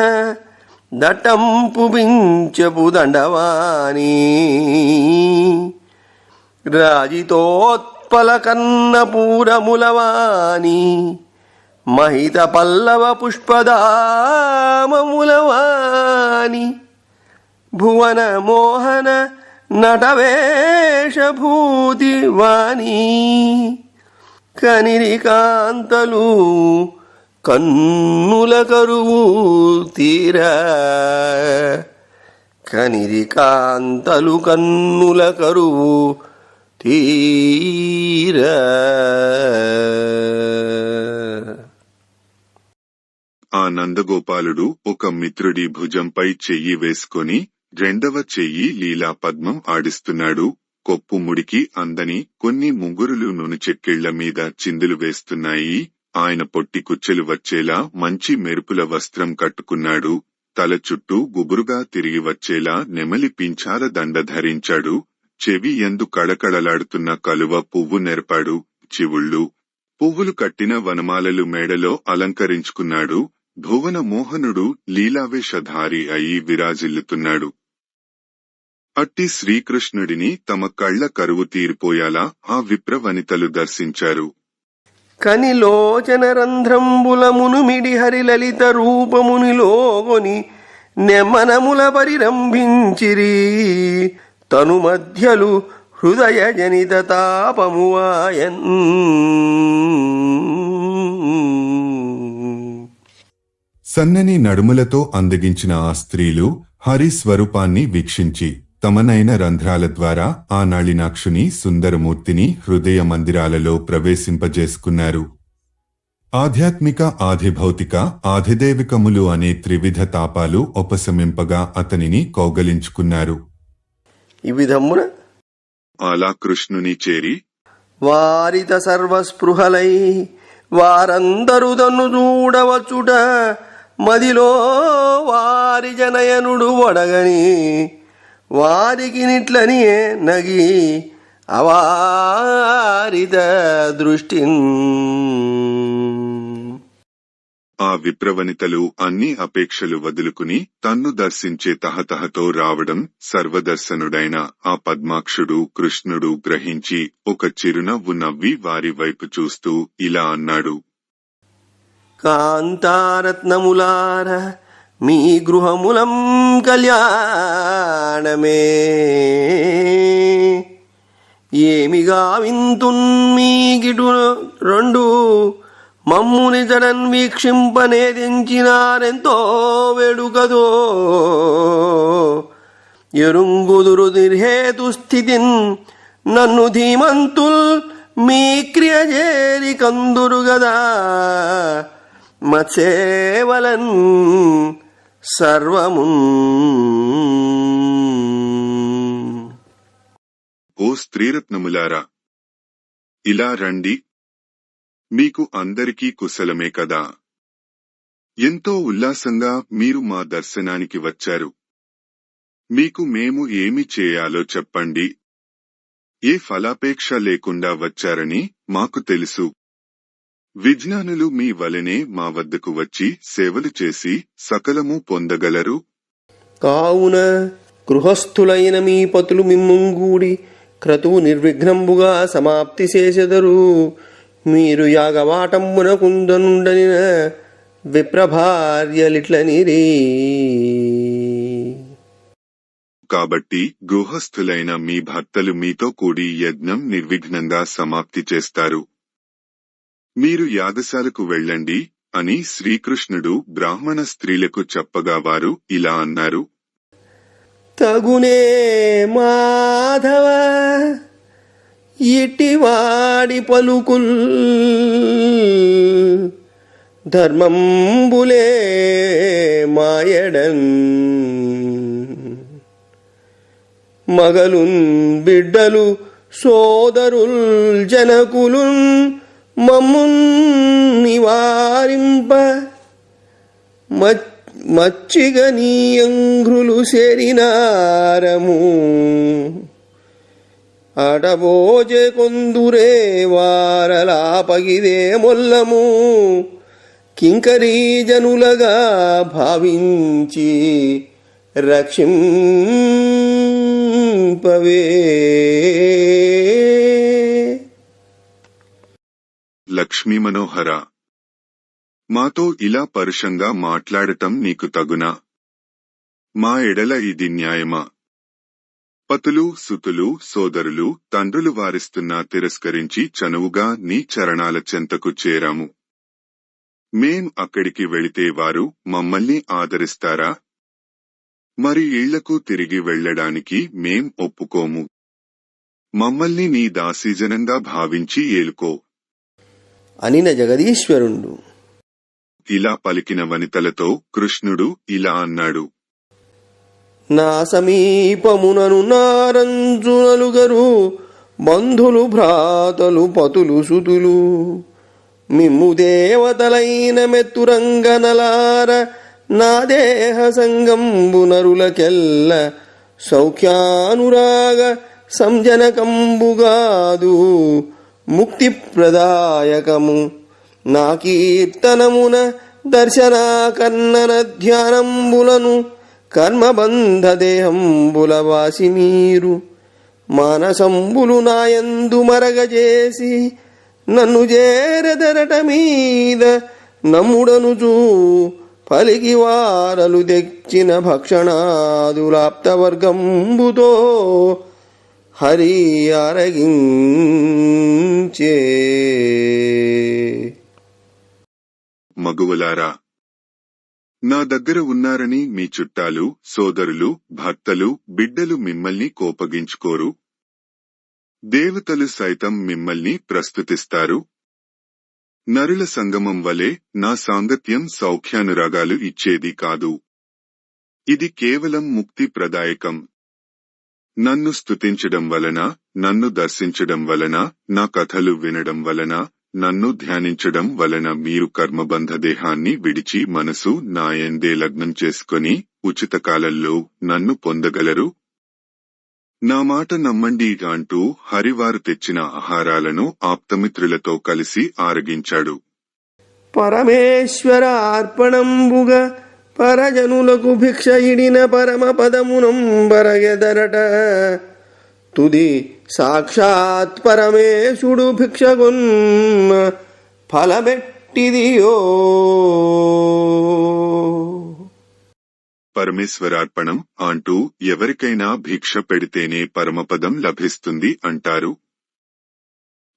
S2: దట్టంపు పించపు దండవాని రాజితోత్పల కన్న పూరములవాని మహిత పల్లవ పుష్పదామములవాని భువన మోహన నటవేషభూతి వాణి కనిరి కాంతలు కన్నుల కరువు తీరా కనిరి కాంతలు కన్నుల కరువు తీరా.
S1: ఆ నందగోపాలుడు ఒక మిత్రుడి భుజంపై చెయ్యి వేసుకొని రెండవ చెయ్యి లీలా పద్మం ఆడిస్తున్నాడు. కొప్పు ముడికి అందని కొన్ని ముంగురులు నునుచెక్కిళ్ల మీద చిందులు వేస్తున్నాయి. ఆయన పొట్టి కుచ్చెలు వచ్చేలా మంచి మెరుపుల వస్త్రం కట్టుకున్నాడు. తల చుట్టూ గుబురుగా తిరిగి వచ్చేలా నెమలి పింఛాల దండ ధరించాడు. చెవి ఎందు కళకళలాడుతున్న కలువ పువ్వు నెరపాడు. చివుళ్ళు పువ్వులు కట్టిన వనమాలలు మేడలో అలంకరించుకున్నాడు. భువన మోహనుడు లీలావేషధారి అయి విరాజిల్లుతున్నాడు. అట్టి శ్రీకృష్ణుడిని తమ కళ్ల కరువు తీరిపోయేలా ఆ విప్రవనితలు దర్శించారు.
S2: కనిలోచన రంధ్రంబులమును మిడి హరిలలిత రూపమునిలోగొని నెమనముల పరిరంభించిరి తను మధ్యలు హృదయ జనిత తాపమువాయన్.
S1: సన్నని నడుములతో అందగించిన ఆ స్త్రీలు హరి స్వరూపాన్ని వీక్షించి తమనైన రంధ్రాల ద్వారా ఆ నళినాక్షుని సుందరమూర్తిని హృదయ మందిరాలలో ప్రవేశింపజేసుకున్నారు. ఆధ్యాత్మిక ఆధిభౌతిక ఆధిదైవికములు అనే త్రివిధ తాపాలు ఉపశమింపగా అతనిని కౌగలించుకున్నారు.
S2: ఈ విధమున
S1: అలా కృష్ణుని చేరి
S2: వారిత సర్వస్పృహలై వారందరూ తన్ను చూడవచ్చుట మదిలో వారి జనయనుడు వడగని వారికి నిట్లని నగి అవారిత దృష్టి.
S1: ఆ విప్రవనితలు అన్ని అపేక్షలు వదులుకుని తన్ను దర్శించే తహతహతో రావడం సర్వదర్శనుడైన ఆ పద్మాక్షుడు కృష్ణుడు గ్రహించి ఒక చిరునవ్వు నవ్వి వారి వైపు చూస్తూ ఇలా అన్నాడు.
S2: కాంతారత్నములార మీ గృహములం కళ్యాణమే, ఏమిగా వింతున్ గిటు రెండు మమ్ముని జడన్ వీక్షింపనేదించినారెంతో వేడుకదో, ఎరుంగుదురు నిర్హేతు స్థితిన్ నన్ను ధీమంతుల్ మీ క్రియజేరి కందురు గదా, మత్సేవలన్ సర్వమున్.
S1: ఓ స్త్రీరత్నములారా, ఇలా రండి, మీకు అందరికీ కుశలమే కదా. ఎంతో ఉల్లాసంగా మీరు మా దర్శనానికి వచ్చారు. మీకు మేము ఏమి చేయాలో చెప్పండి. ఏ ఫలాపేక్ష లేకుండా వచ్చారని మాకు తెలుసు. విజ్ఞానులు మీ వలనే మా వద్దకు వచ్చి సేవలు చేసి సకలము పొందగలరు.
S2: కావున గృహస్థులైన మీ పతులు మిమ్ముంగూడి క్రతువు నిర్విఘ్నంబుగా సమాప్తి చేసెదరు. మీరు యాగవాటంబున కుందనుండనిన విప్రభార్యలిట్లనిరి.
S1: కాబట్టి గృహస్థులైన మీ భర్తలు మీతో కూడి యజ్ఞం నిర్విఘ్నంగా సమాప్తి చేస్తారు. మీరు యాగశాలకు వెళ్ళండి అని శ్రీకృష్ణుడు బ్రాహ్మణ స్త్రీలకు చెప్పగా వారు ఇలా అన్నారు.
S2: తగునే మాధవ ఇటివాడి పలుకుల్, ధర్మంబులే మాయడన్, మగలున్ బిడ్డలు సోదరుల్ జనకులున్ మమ్మున్ నివారింప, మచ్చిగ నీయంఘ్రులు సేరినారము, అడబోజె కొందురే వారలాపగిదే మొల్లము, కింకరీ జనులగా భావించి రక్షింపవే.
S1: లక్ష్మీ మనోహర, మాతో ఇలా పరుషంగా మాట్లాడటం నీకు తగునా? మా ఎడల ఇది న్యాయమా? పతులు సుతులు సోదరులు తండ్రులు వారిస్తున్నా తిరస్కరించి చనువుగా నీ చరణాల చెంతకు చేరాము. మేం అక్కడికి వెళితే వారు మమ్మల్ని ఆదరిస్తారా? మరి ఇళ్లకు తిరిగి వెళ్లడానికి మేం ఒప్పుకోము. మమ్మల్ని నీ దాసీజనంగా భావించి ఏలుకో
S2: అనిన జగదీశ్వరుండు.
S1: ఇలా పలికిన వనితలతో కృష్ణుడు ఇలా అన్నాడు.
S2: నా సమీపమునను నారంజు నలుగరు బంధులు భ్రాతలు పతులు సుతులు, మిమ్ము దేవతలైన మెత్తురంగనలార నా దేహ సంగంబు నరులకెల్ల సౌఖ్యానురాగ సంజనకంబుగాదు ముక్తి ప్రదాయకము. నా కీర్తనమున దర్శనాకర్ణన ధ్యానంబులను కర్మబంధ దేహంబుల వాసి మీరు మానసంబులు నాయందు మరగజేసి నన్ను చేరదరట మీద నమ్ముడనుచూ పలికి వారలు తెచ్చిన భక్షణాదులాప్తవర్గంబుతో హరి ఆరగించే.
S1: మగువలారా, నా దగ్గర ఉన్నారని మీ చుట్టాలు సోదరులు భర్తలు బిడ్డలు మిమ్మల్ని కోపగించుకోరు. దేవతలు సైతం మిమ్మల్ని ప్రస్తుతిస్తారు. నరుల సంగమం వలె నా సాంగత్యం సౌఖ్యానురాగాలు ఇచ్చేది కాదు. ఇది కేవలం ముక్తి ప్రదాయకం. నన్ను స్తుతించడం వలన, నన్ను దర్శించడం వలన, నా కథలు వినడం వలన, నన్ను ధ్యానించడం వలన మీరు కర్మబంధ దేహాన్ని విడిచి మనసు నాయందే లగ్నం చేసుకొని ఉచిత కాలంలో నన్ను పొందగలరు. నా మాట నమ్మండి అంటూ హరివారు తెచ్చిన ఆహారాలను ఆప్తమిత్రులతో కలిసి ఆరగించాడు.
S2: పరమేశ్వరార్పణంబుగ పరజనులకు భిక్ష ఇడిన పరమ పదమునంబరగెదరట. తుది సాక్షాత్ పరమేశుడు భిక్షగొన్న ఫలమెట్టిదియో.
S1: పరమేశ్వరార్పణం అంటూ ఎవరికైనా భిక్ష పెడితేనే పరమపదం లభిస్తుంది అంటారు.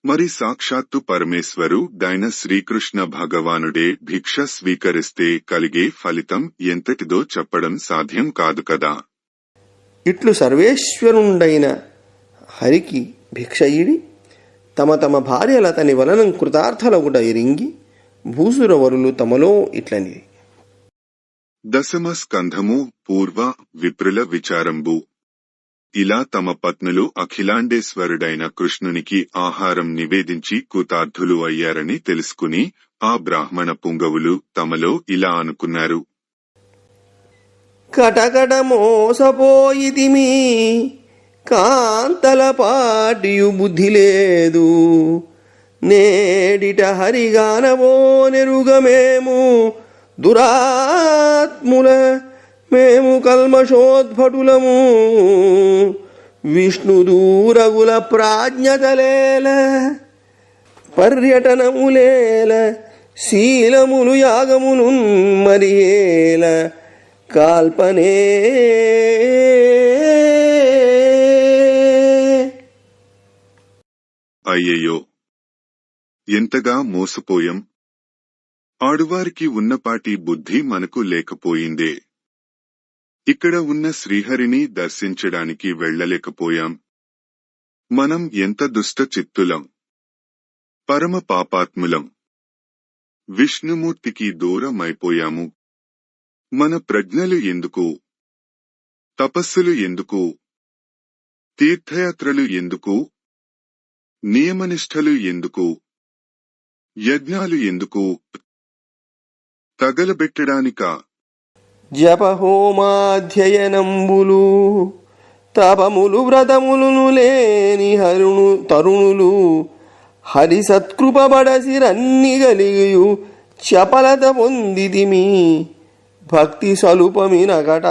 S1: మరి సాక్షాత్తు పరమేశ్వరు దైన శ్రీకృష్ణ భగవానుడే భిక్ష స్వీకరిస్తే కలిగే ఫలితం ఎంతటిదో చెప్పడం సాధ్యం కాదు కదా.
S2: ఇట్లు సర్వేశ్వరుండైన హరికి భిక్ష ఇడి తమ తమ భార్యలతని వలనం కృతార్థలగుట ఎరింగి భూసురవరులు తమలో ఇట్లని.
S1: దశమ స్కంధము పూర్వ విప్రుల విచారంబు. ఇలా తమ పత్నులు అఖిలాండేశ్వరుడైన కృష్ణునికి ఆహారం నివేదించి కృతార్థులు అయ్యారని తెలుసుకుని ఆ బ్రాహ్మణ పుంగవులు తమలో ఇలా అనుకున్నారు.
S2: కటకట మోసపోయితిమి, కాంతల పాటియు బుద్ధి లేదు. నేడిట హరిగానవో నెరుగమేము దురాత్ముల, మేము కల్మషోద్భటులము. విష్ణుదూరగుల ప్రాజ్ఞతలేల, పర్యటనములేల, శీలములు యాగములు మరియేల, కాల్పనే.
S1: అయ్యయ్యో, ఎంతగా మోసపోయాం. ఆడువారికి ఉన్నపాటి బుద్ధి మనకు లేకపోయిందే. ఇక్కడ ఉన్న శ్రీహరిని దర్శించడానికి వెళ్లలేకపోయాం. మనం ఎంత దుష్ట చిత్తులం, పరమ పాపాత్ములం. విష్ణుమూర్తికి దూరమైపోయాము. మన ప్రజ్ఞలు ఎందుకు, తపస్సులు ఎందుకు, తీర్థయాత్రలు ఎందుకు, నియమనిష్టలు ఎందుకు, యజ్ఞాలు ఎందుకు, తగలబెట్టడానికా?
S2: జపహోమాధ్యయనంబులు తపములు వ్రతములు లేని తరుణులు హరి సత్కృపబడసిరన్ని గలిగియు చపలత పొందితిమి భక్తి సలుపమినకట.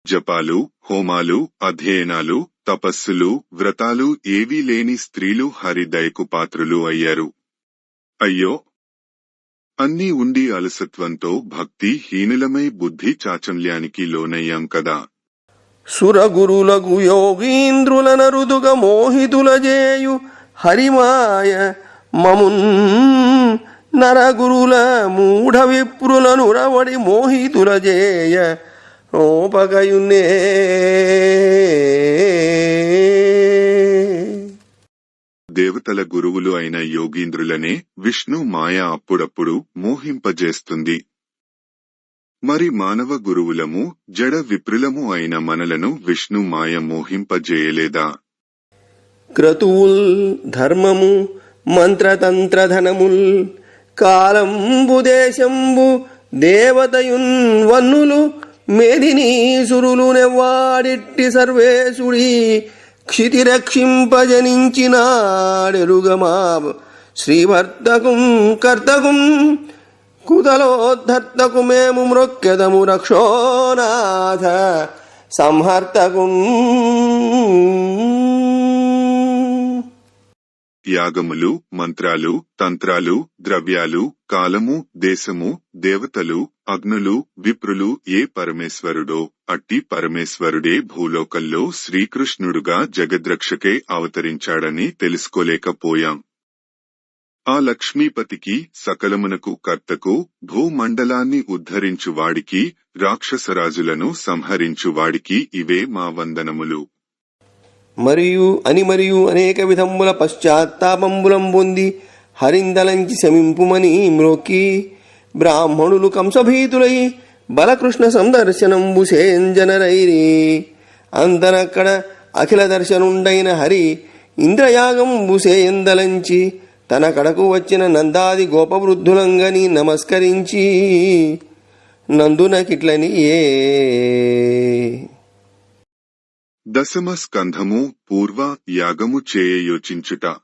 S1: జపాలు, హోమాలు, అధ్యయనాలు, తపస్సులు, వ్రతాలు ఏవీ లేని స్త్రీలు హరిదయకు పాత్రులు అయ్యారు. అయ్యో, అన్నీ ఉండి అలసత్వంతో భక్తి హీనులమై బుద్ధి చాచల్యానికి లోనయ్యాం కదా.
S2: సురగురులకు యోగీంద్రుల నరుదుగ మోహితుల జేయు హరిమాయ మమున్ నరగురుల మూఢ విప్రులను రవడి మోహితుల జేయ ఓపగయున్నే.
S1: దేవతల గురువులు అయిన యోగీంద్రులనే విష్ణు మాయ అప్పుడప్పుడు మోహింపజేస్తుంది. మరి మానవ గురువులము జడ విప్రులము అయిన మనలను విష్ణు మాయ మోహింపజేయలేదా?
S2: క్రతువుల్ ధర్మము మంత్రతంత్రధనముల్ కాలంబు దేశంబు దేవతయున్ వన్నులు మేదినీసురులు నెవ్వాడిట్టి సర్వేశుడి క్షితిరక్షింపజనించినాడెరుగమా శ్రీభర్తకుం కర్తకుం కుతలోద్ధర్తకు మేము మృక్యదము రక్షోనాథ సంహర్తకుం.
S1: యాగములు, మంత్రాలు, తంత్రాలు, ద్రవ్యాలు, కాలము, దేశము, దేవతలు, అగ్నులు, విప్రులు ఏ పరమేశ్వరుడో అట్టి పరమేశ్వరుడే భూలోకంలో శ్రీకృష్ణుడుగా జగద్రక్షకే అవతరించాడని తెలుసుకోలేకపోయాం. ఆ లక్ష్మీపతికి, సకలమునకు కర్తకు, భూమండలాన్ని ఉద్ధరించువాడికి, రాక్షసరాజులను సంహరించువాడికి ఇవే మా వందనములు.
S2: మరియు అనేక విధముల పశ్చాత్తాపంబులం పొంది హరిందలంచి శమింపుమని మ్రోక్కి బ్రాహ్మణులు కంసభీతులై బలకృష్ణ సందర్శనంబు సేంజనరైరి. అంతనక్కడ అఖిల దర్శనుండైన హరి ఇంద్రయాగంబు సేయందలంచి తన కడకు వచ్చిన నందాది గోపవృద్ధులంగని నమస్కరించి నందునకిట్లని ఏ.
S1: దశమ స్కంధము పూర్వ యాగము చేయ యోచించుట.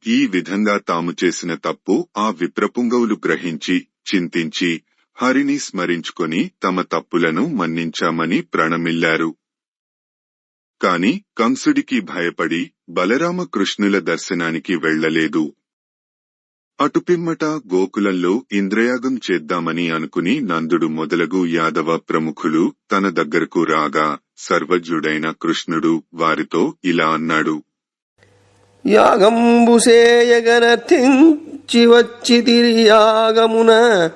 S1: ఈ విధంగా తాము చేసిన తప్పు ఆ విప్రపుంగవులు గ్రహించి చింతించి హరిని స్మరించుకొని తమ తప్పులను మన్నించామని ప్రణమిల్లారు. కాని కంసుడికి భయపడి బలరామకృష్ణుల దర్శనానికి వెళ్లలేదు. అటుపిమ్మట గోకులంలో ఇంద్రయాగం చేద్దామని అనుకుని నందుడు మొదలగు యాదవ ప్రముఖులు తన దగ్గరకు రాగా సర్వజ్ఞుడైన కృష్ణుడు వారితో ఇలా అన్నాడు.
S2: యాగంబు సేయగనర్థించి వచ్చితిరి యాగమున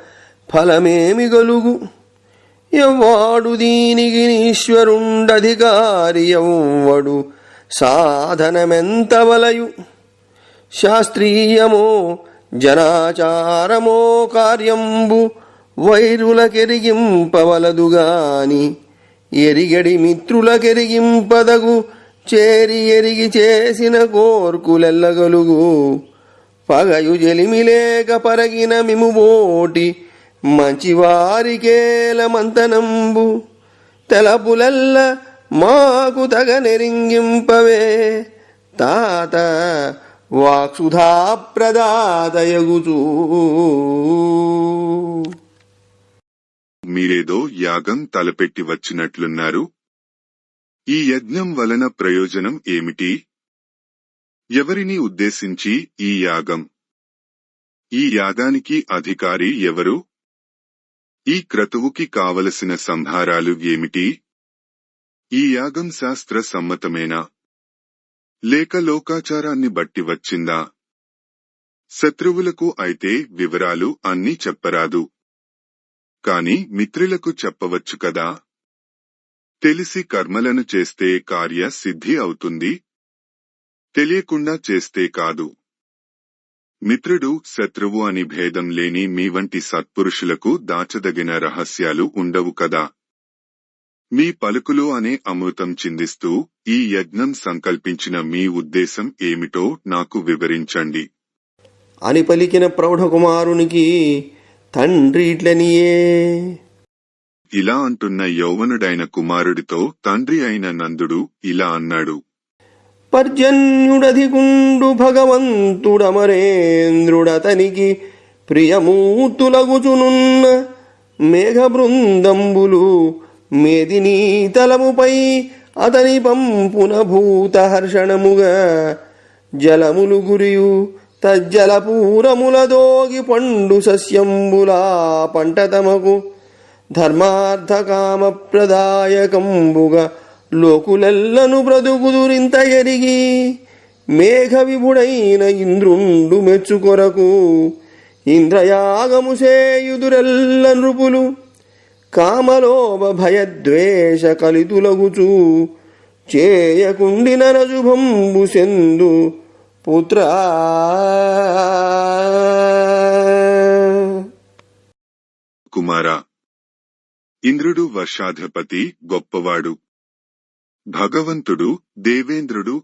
S2: ఫలమేమి గలుగు? ఎవ్వాడు దీనికి ఈశ్వరుండధికారి ఎవ్వడు సాధనమెంత వలయు? శాస్త్రీయమో జనాచారమో కార్యంబు వైరులకెరిగింపవలదుగాని ఎరిగడి మిత్రులకెరిగింపదగు చేరి ఎరిగి చేసిన కోర్కులెల్లగలుగు. పగయు జలిమిలేక పరగిన మిముబోటి మంచివారికేల మంతనంబు తెలపులెల్ల మాకు తగ నెరింగింపవే తాత వాక్సుధాప్రదాదయగుచూ.
S1: మీరేదో యాగం తలపెట్టి వచ్చినట్లున్నారు. ఈ యజ్ఞం వలన ప్రయోజనం ఏమిటి? ఎవరిని ఉద్దేశించి ఈ యాగం? ఈ యాగానికి అధికారి ఎవరు? ఈ క్రతువుకి కావలసిన సంభారాలు ఏమిటి? ఈ యాగం శాస్త్ర సమ్మతమేనా లేక లోకాచారాన్ని బట్టి వచ్చిందా? శత్రువులకు అయితే వివరాలు అన్నీ చెప్పరాదు, కాని మిత్రులకు చెప్పవచ్చు కదా. తెలిసి కర్మలను చేస్తే కార్య సిద్ధి అవుతుంది, తెలియకుండా చేస్తే కాదు. మిత్రుడు శత్రువు అని భేదం లేని మీ వంటి సత్పురుషులకు దాచదగిన రహస్యాలు ఉండవు కదా. మీ పలుకులు అనే అమృతం చిందిస్తూ ఈ యజ్ఞం సంకల్పించిన మీ ఉద్దేశం ఏమిటో నాకు వివరించండి
S2: అని పలికిన ప్రౌఢకుమారునికి తండ్రి ఇట్లనియే.
S1: ఇలా అంటున్న యౌవనుడైన కుమారుడితో తండ్రి అయిన నందుడు ఇలా అన్నాడు.
S2: పర్జన్యుడధికుండు భగవంతుడమరేంద్రుడతనికి ప్రియమూర్తులగుచునున్న మేఘ బృందంబులు మేదినీ తలముపై అతని పంపున భూత హర్షణముగా జలములు గురియు తజ్జలపూరముల దోగి పండు సస్యంబులా పంట తమకు ధర్మార్థకామ ప్రదాయకంబుగా లోకులెల్లను బ్రతుకుదురింత ఎరిగి మేఘ విభుడైన ఇంద్రుండు మెచ్చుకొరకు ఇంద్రయాగము సేయుదురెల్ల నృపులు కామలోభ భయద్వేష కలితులగుచూ చేయకుండిన రజుభంబు సెందు పుత్ర.
S1: కుమారా, ఇంద్రుడు వర్షాధిపతి, గొప్పవాడు, భగవంతుడు, దేవేంద్రుడు.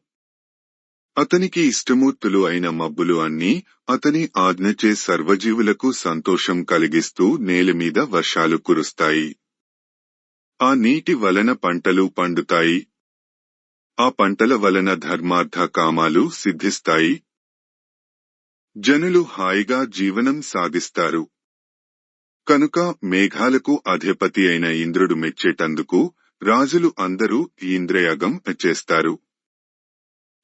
S1: అతనికి ఇష్టమూర్తులు అయిన మబ్బులు అన్నీ అతని ఆజ్ఞచే సర్వజీవులకు సంతోషం కలిగిస్తూ నేలమీద వర్షాలు కురుస్తాయి. ఆ నీటి వలన పంటలు పండుతాయి. ఆ పంటల వలన ధర్మార్థ కామాలు సిద్ధిస్తాయి. జనులు హాయిగా జీవనం సాగిస్తారు. కనుక మేఘాలకు అధిపతి అయిన ఇంద్రుడు మెచ్చేటందుకు రాజులు అందరూ ఇంద్రయాగం చేస్తారు.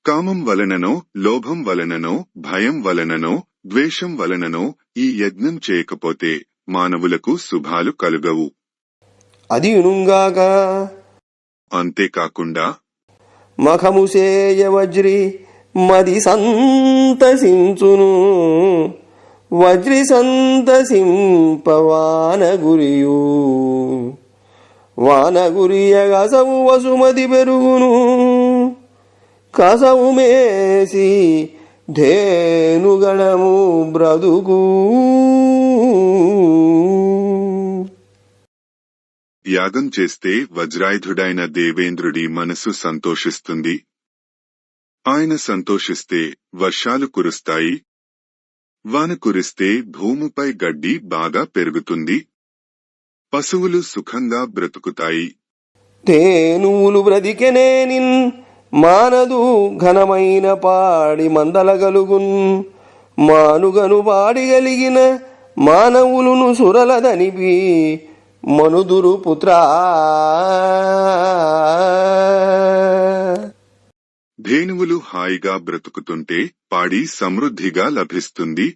S1: కామం వలననో, లోభం వలననో, భయం వలననో, ద్వేషం వలననో ఈ యజ్ఞం చేయకపోతే మానవులకు శుభాలు కలుగవు.
S2: అది యునుంగాక
S1: అంతేకాకుండా
S2: మఖముసేయ వజ్రి మది సంతసించును వజ్రి సంతసింప వానగురియు వానగురియ గసవు వసుమతి పెరుగును కసవు మేసి ధేనుగణము బ్రతుకు.
S1: యాగం చేస్తే వజ్రాయుధుడైన దేవేంద్రుడి మనసు సంతోషిస్తుంది. ఆయన సంతోషిస్తే వర్షాలు కురుస్తాయి. వాన కురిస్తే భూమిపై గడ్డి బాగా పెరుగుతుంది. పశువులు సుఖంగా బ్రతుకుతాయి.
S2: ధేనువులు బ్రతికెనేనిన్ మానదు ఘనమైన పాడి మందలగలుగున్ మానుగను పాడిగలిగిన మానవులును సురలదనిపి మనుదురు పుత్రా.
S1: ధేనువులు హాయిగా బ్రతుకుతుంటే పాడి సమృద్ధిగా లభిస్తుంది.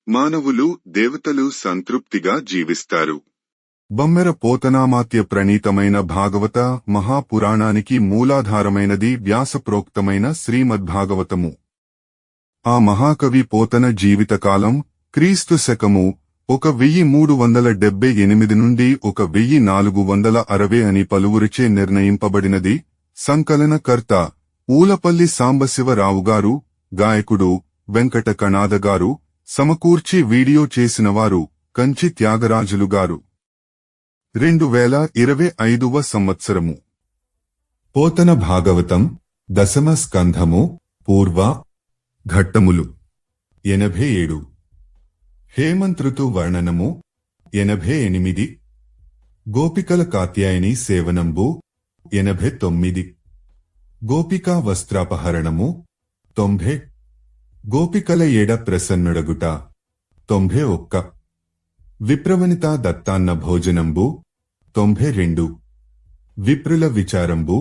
S1: మానవులు దేవతలు సంతృప్తిగా జీవిస్తారు. బొమ్మెర పోతనామాత్య ప్రణీతమైన భాగవత మహాపురాణానికి మూలాధారమైనది వ్యాసప్రోక్తమైన శ్రీమద్భాగవతము. ఆ మహాకవి పోతన జీవితకాలం క్రీస్తు శకము 1378 నుండి 1460 అని పలువురిచే నిర్ణయింపబడినది. సంకలనకర్త ఊలపల్లి సాంబశివరావుగారు, గాయకుడు వెంకట కణాదగారు, సమకూర్చి వీడియో చేసినవారు కంచి త్యాగరాజులుగారు. 2025వ సంవత్సరము. పోతన భాగవతం దశమ స్కంధము పూర్వ ఘట్టములు 87. హేమంతృతు వర్ణనము 88. గోపికల కాత్యాయని సేవనంబు 89. గోపికా వస్త్రాపహరణము 90. గోపికల ఏడ ప్రసన్నుడగుట 91. విప్రవనితా దత్తాన్న భోజనంబు 92. విప్రుల విచారంబు